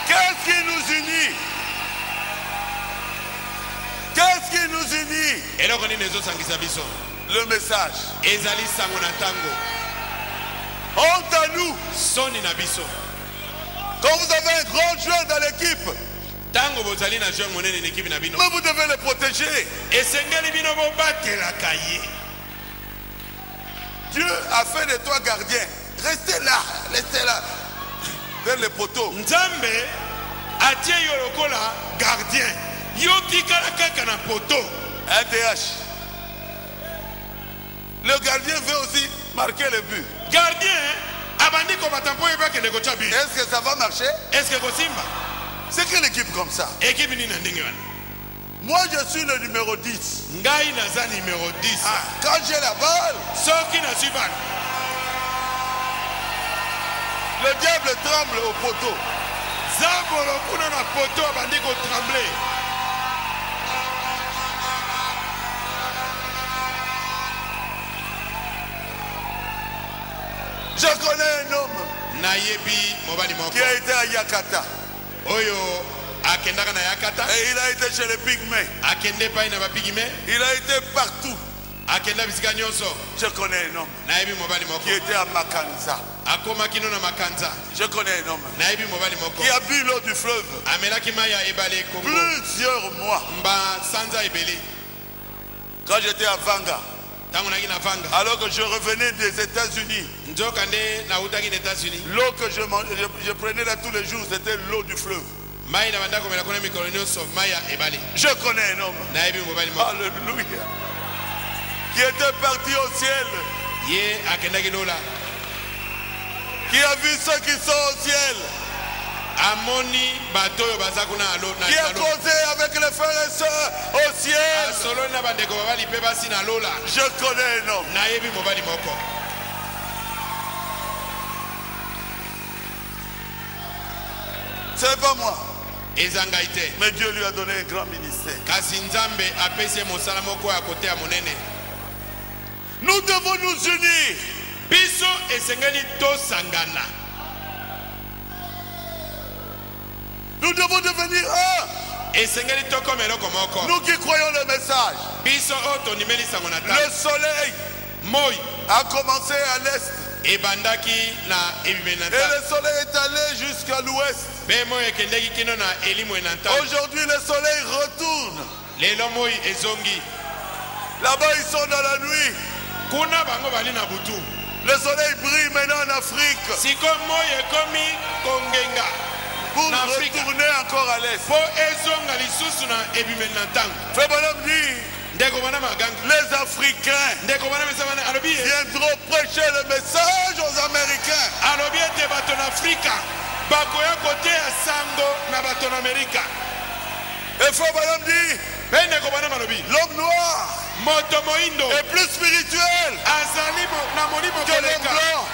Qu'est-ce qui nous unit? Qu'est-ce qui nous unit? Le message. Honte à nous. Quand vous avez un grand joueur dans l'équipe, mais vous devez le protéger. Dieu a fait de toi gardien. Restez là, vers les poteaux. Nzambe atie yolokola gardien. Un TH. Le gardien veut aussi marquer le but. Gardien, est-ce que ça va marcher? Est-ce que Simba? C'est quelle équipe comme ça? Moi je suis le numéro 10. Numéro 10. Ah, quand j'ai la balle, le diable tremble au poteau. Je connais un homme qui a été à Yakata. Et il a été chez les Pygmées. Il a été partout. Je connais un homme qui était à Makanza. Je connais un homme qui a bu l'eau du fleuve plusieurs mois. Quand j'étais à Vanga, alors que je revenais des États-Unis, l'eau que je prenais là tous les jours, c'était l'eau du fleuve. Je connais un homme, alléluia, qui était parti au ciel, qui a vu ceux qui sont au ciel, qui a causé avec les frères et sœurs au ciel. Je connais un homme. C'est pas moi. Mais Dieu lui a donné un grand ministère. Nous devons nous unir. Nous devons devenir un. Nous qui croyons le message. Le soleil a commencé à l'est. Et le soleil est allé jusqu'à l'ouest. Aujourd'hui le soleil retourne. Là-bas ils sont dans la nuit. Le soleil brille maintenant en Afrique. Pour retourner encore à l'est. Frère Bonhomme dit, les Africains viendront prêcher le message aux Américains. Et Frère Bonhomme dit, l'homme noir est plus spirituel que l'homme blanc.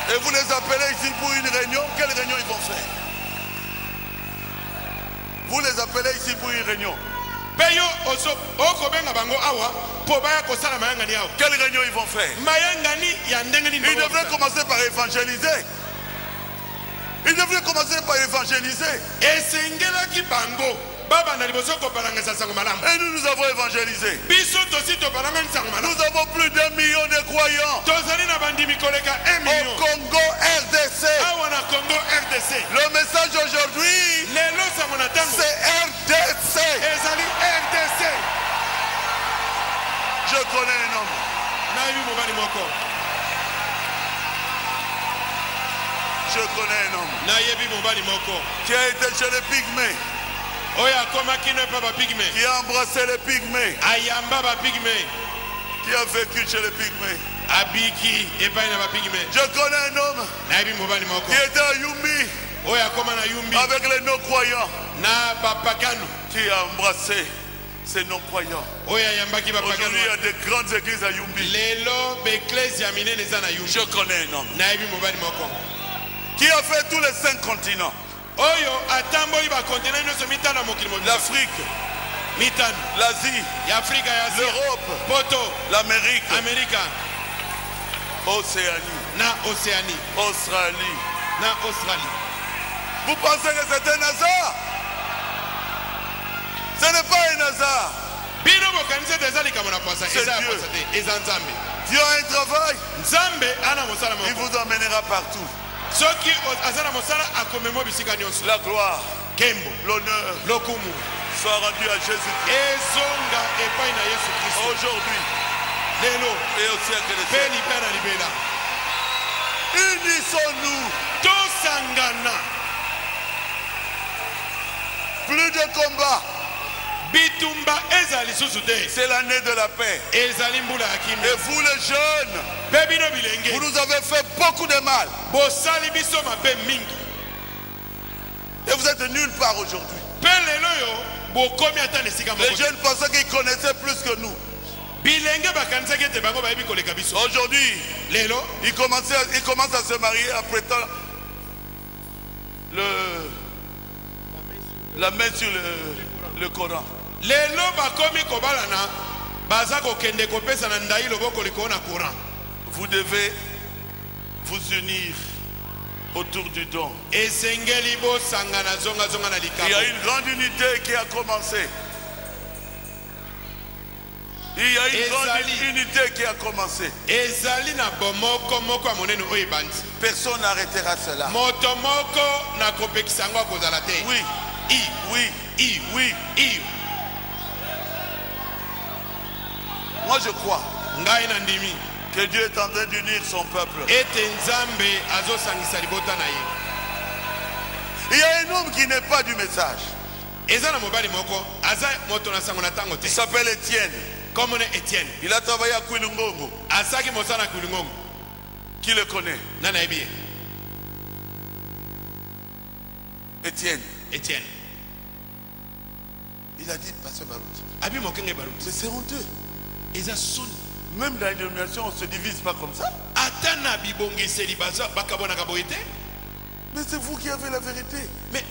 Et vous les appelez ici pour une réunion. Quelle réunion ils vont faire? Vous les appelez ici pour une réunion. Quelle réunion ils vont faire? Ils devraient commencer par évangéliser. Ils devraient commencer par évangéliser. Et nous avons évangélisé. Nous avons plus d'1 million de croyants. Au Congo RDC. Le message aujourd'hui, c'est RDC. Je connais un homme Je connais un homme qui a été chez les Pygmées, qui a embrassé les Pygmées, qui a vécu chez les Pygmées. Je connais un homme qui était à Yumbi avec les non-croyants, qui a embrassé ces non-croyants. Aujourd'hui, il y a de grandes églises à Yumbi. Je connais un homme qui a fait tous les 5 continents. L'Afrique, l'Asie, l'Europe, l'Amérique, Océanie, Australie. Vous pensez que c'est un hasard? Ce n'est pas un hasard. C'est Dieu. Dieu a un travail. Il vous emmènera partout. La gloire, l'honneur soit rendu à Jésus-Christ. Aujourd'hui et au siècle des siècles. Unissons-nous. Plus de combat. C'est l'année de la paix. Et vous les jeunes, vous nous avez fait beaucoup de mal. Et vous êtes nulle part aujourd'hui. Les jeunes pensaient qu'ils connaissaient plus que nous. Aujourd'hui, ils commencent à se marier en prêtant la main sur le Coran. Vous devez vous unir autour du don. Il y a une grande unité qui a commencé. Il y a une grande unité qui a commencé. Personne n'arrêtera cela. Oui. Moi je crois que Dieu est en train d'unir son peuple. Il y a un homme qui n'est pas du message. Il s'appelle Étienne. Il a travaillé à Kouilungongo. Qui le connaît? Étienne. Il a dit, Pasteur Barout, mais c'est honteux. Même dans la dénomination, on ne se divise pas comme ça. Mais c'est vous qui avez la vérité. Mais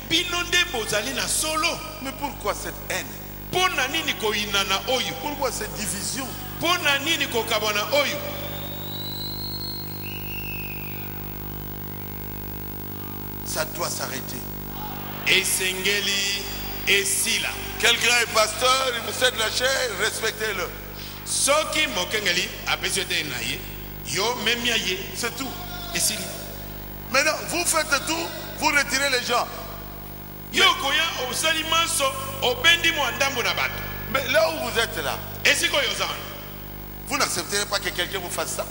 pourquoi cette haine? Pourquoi cette division? Ça doit s'arrêter. Quelqu'un est pasteur, il vous cède la chair, respectez-le. C'est tout. Maintenant, vous faites tout, vous retirez les gens. Mais là où vous êtes là, vous n'accepterez pas que quelqu'un vous fasse ça.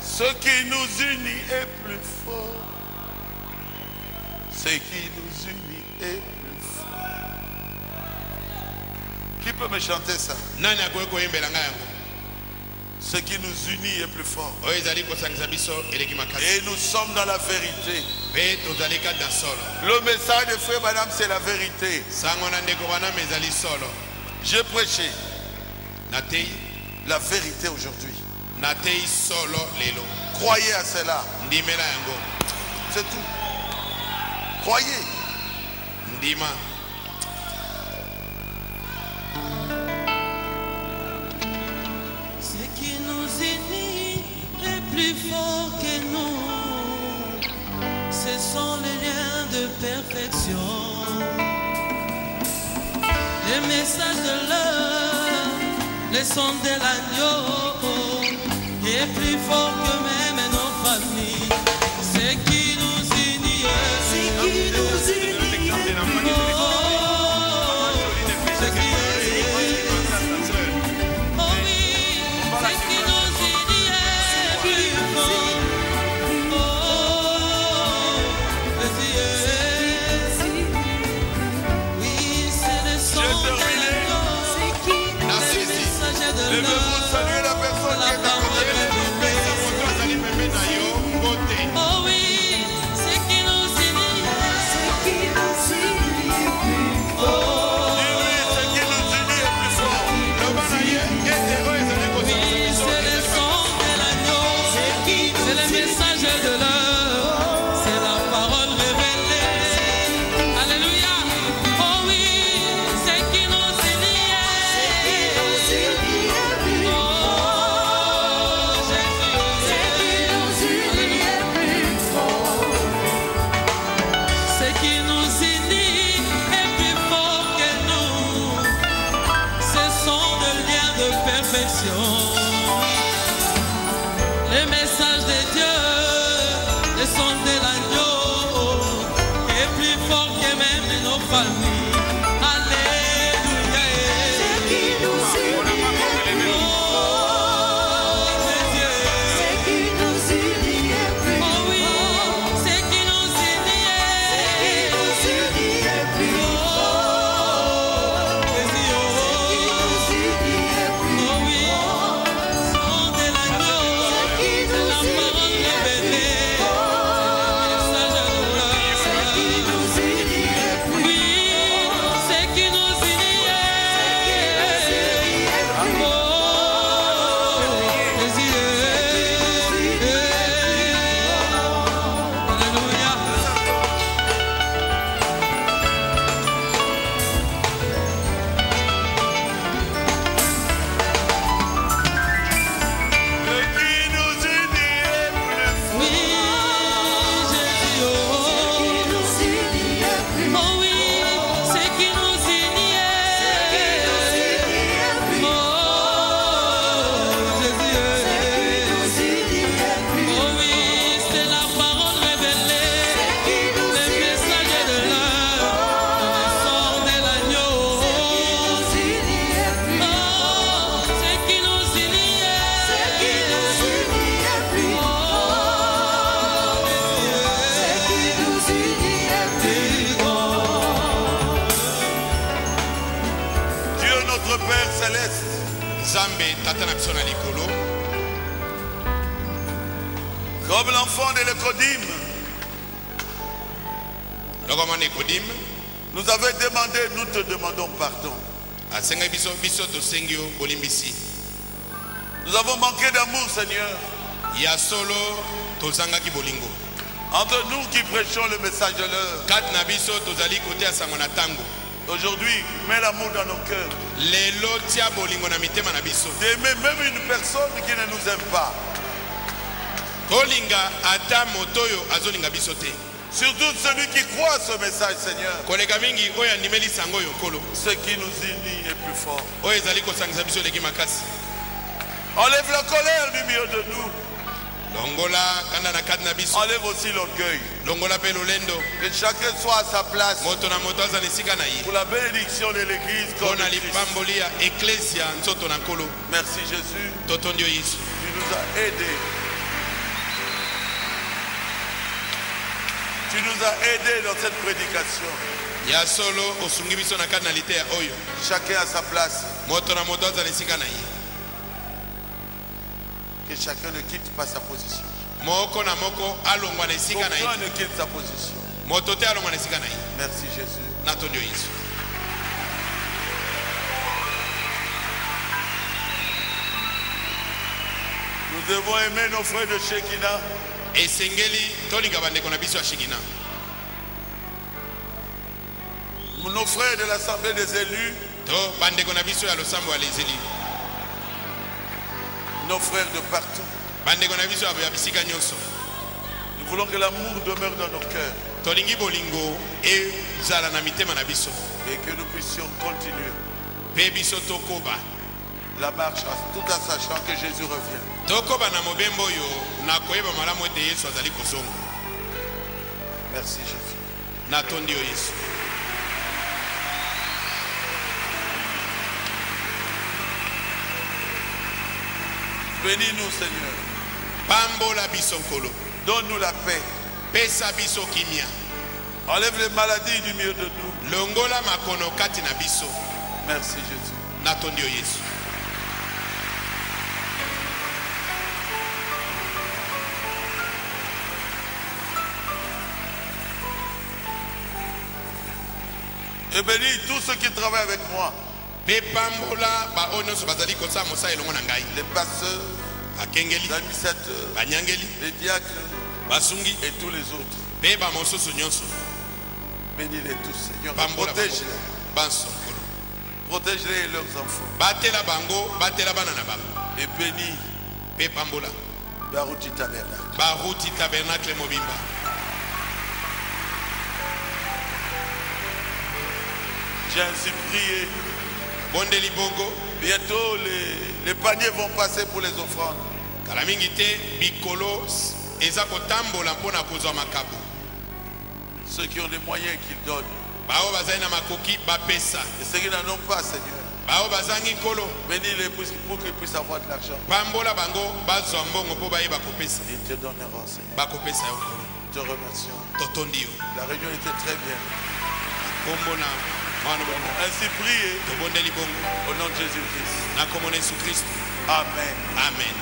Ce qui nous unit est plus fort. Ce qui nous unit est plus fort. Qui peut me chanter ça? Ce qui nous unit est plus fort. Et nous sommes dans la vérité. Le message de Frère Branham, c'est la vérité. J'ai prêché la vérité aujourd'hui. Croyez à cela. C'est tout. Croyez. Ce qui nous unit est plus fort que nous. Ce sont les liens de perfection. Les messages de l'heure, les sons de l'agneau est plus fort que même nos familles. Ce qui nous unit est Levez-vous, saluez la personne qui est à côté de vous. Oh oui, ce qui nous unit, ce qui perfection. Les messages de Dieu, le son de l'agneau est plus fort que même nos familles. Alléluia. Ce qui nous unit est plus fort. Ce qui nous unit est plus fort. Oh oui, ce qui nous unit est plus fort. Ce qui nous unit est plus oh oui, son de l'agneau, la parole révélée, message de douleur. Ce qui nous unit est plus Oui, ce qui nous unit Alléluia. Ce qui nous unit est plus fort. Oui, Jésus, oh. Oh oui, ce qui nous unit oh, Jésus, oh oui, c'est la parole révélée, le message de l'heure, le son de l'agneau. Oh, ce qui nous unit Dieu notre Père céleste, Nzambe tata na biso na likolo comme l'enfant de Nicodème, loko mwana Nikodime nous avait demandé, nous te demandons pardon. asengai biso tosengi yo bolimbisi Nous avons manqué d'amour, Seigneur. ya solo tozangaki bolingo Entre nous qui prêchons le message de l'heure, kati na biso tozali kotia sango na ntango aujourd'hui, mets l'amour dans nos cœurs. lelo tia bolingo na mitema na biso D'aimer même une personne qui ne nous aime pas. kolinga ata moto oyo azolinga biso te Surtout celui qui croit à ce message, Seigneur. koleka mingi oyo andimeli sango oyo nkolo Ce qui nous unit est plus fort. oyo ezali kosangisa biso eleki makasi Enlève la colère du milieu de nous. longola kanda na kati na biso Enlève aussi l'orgueil. longola mpe lolendo Que chacun soit à sa place moto na moto aza na esika na ye pour la bénédiction de l'Église mpo comme na de Christ. lipamboli ya eklesia nzoto na nkolo Merci Jésus. totondi yo yesu Tu nous as aidés. Tu nous as aidés dans cette prédication. ya solo osungi biso na kati na liteya oyo Chacun à sa place. moto na moto aza na esika na ye Que chacun ne quitte pas sa position. moko na moko alongwa na esika na ye Aucun ne quitte sa position. moto te alongwa na esika na ye Merci Jésus. natondi yo yesu Nous devons aimer nos frères de Shekinah. esengeli tolinga bandeko na biso ya shikina Nos frères de l'Assemblée des élus. to bandeko na biso ya losambo ya lezeli Nos frères de partout. bandeko na biso ya bisika nyonso Nous voulons que l'amour demeure dans nos cœurs. tolingi bolingo ezala na mitema na biso Et que nous puissions continuer mpe biso tokoba la marche tout en sachant que Jésus revient. tokoba na mobembo oyo na koyeba malamu ete yesu azali kozonga Merci Jésus. natondi yo yesu Bénis-nous Seigneur. pambola biso nkolo Donne-nous la paix. pesa biso kimia Enlève les maladies du milieu de nous. longola makono kati na biso Merci Jésus. natondi yo yesu Et bénis tous ceux qui travaillent avec moi. mpe pambola baoyo nyonso bazali kosala mosala elongo na ngai Les pasteurs, bakengeli les administrateurs, banyangeli les diacres basungi et tous les autres. mpe bamosusu nyonso Bénis-les tous Seigneur. pambola bango Protège-les. banso nkolo Protège-les et leurs enfants. batela bango batela bana na bango Et bénis mpe pambola Baruti Tabernacle. baruti tabernacle mobimba J'ai ainsi prié bondeli bongo Bientôt, les paniers vont passer pour les offrandes. kala mingi te bikolo eza kotambola mpona kozwa makabo. Ceux qui ont les moyens qu'ils donnent. Bao bazali na makoki bapesa. Et ceux qui n'en ont pas, Seigneur. Bao bazangi kolo. Bénis-les pour qu'ils puissent avoir de l'argent. Pambola bango bazwa mbongo mpo bayeba kopesa. Ils te donneront, Seigneur. Bakopesa yo kolo. Nous te remercions. Totondi yo. La réunion était très bien. Kombona mwana bongo. Ainsi priez Tobondeli bongo. au nom de Jésus-Christ. Na komona Yesu Kristo. Amen. Amen.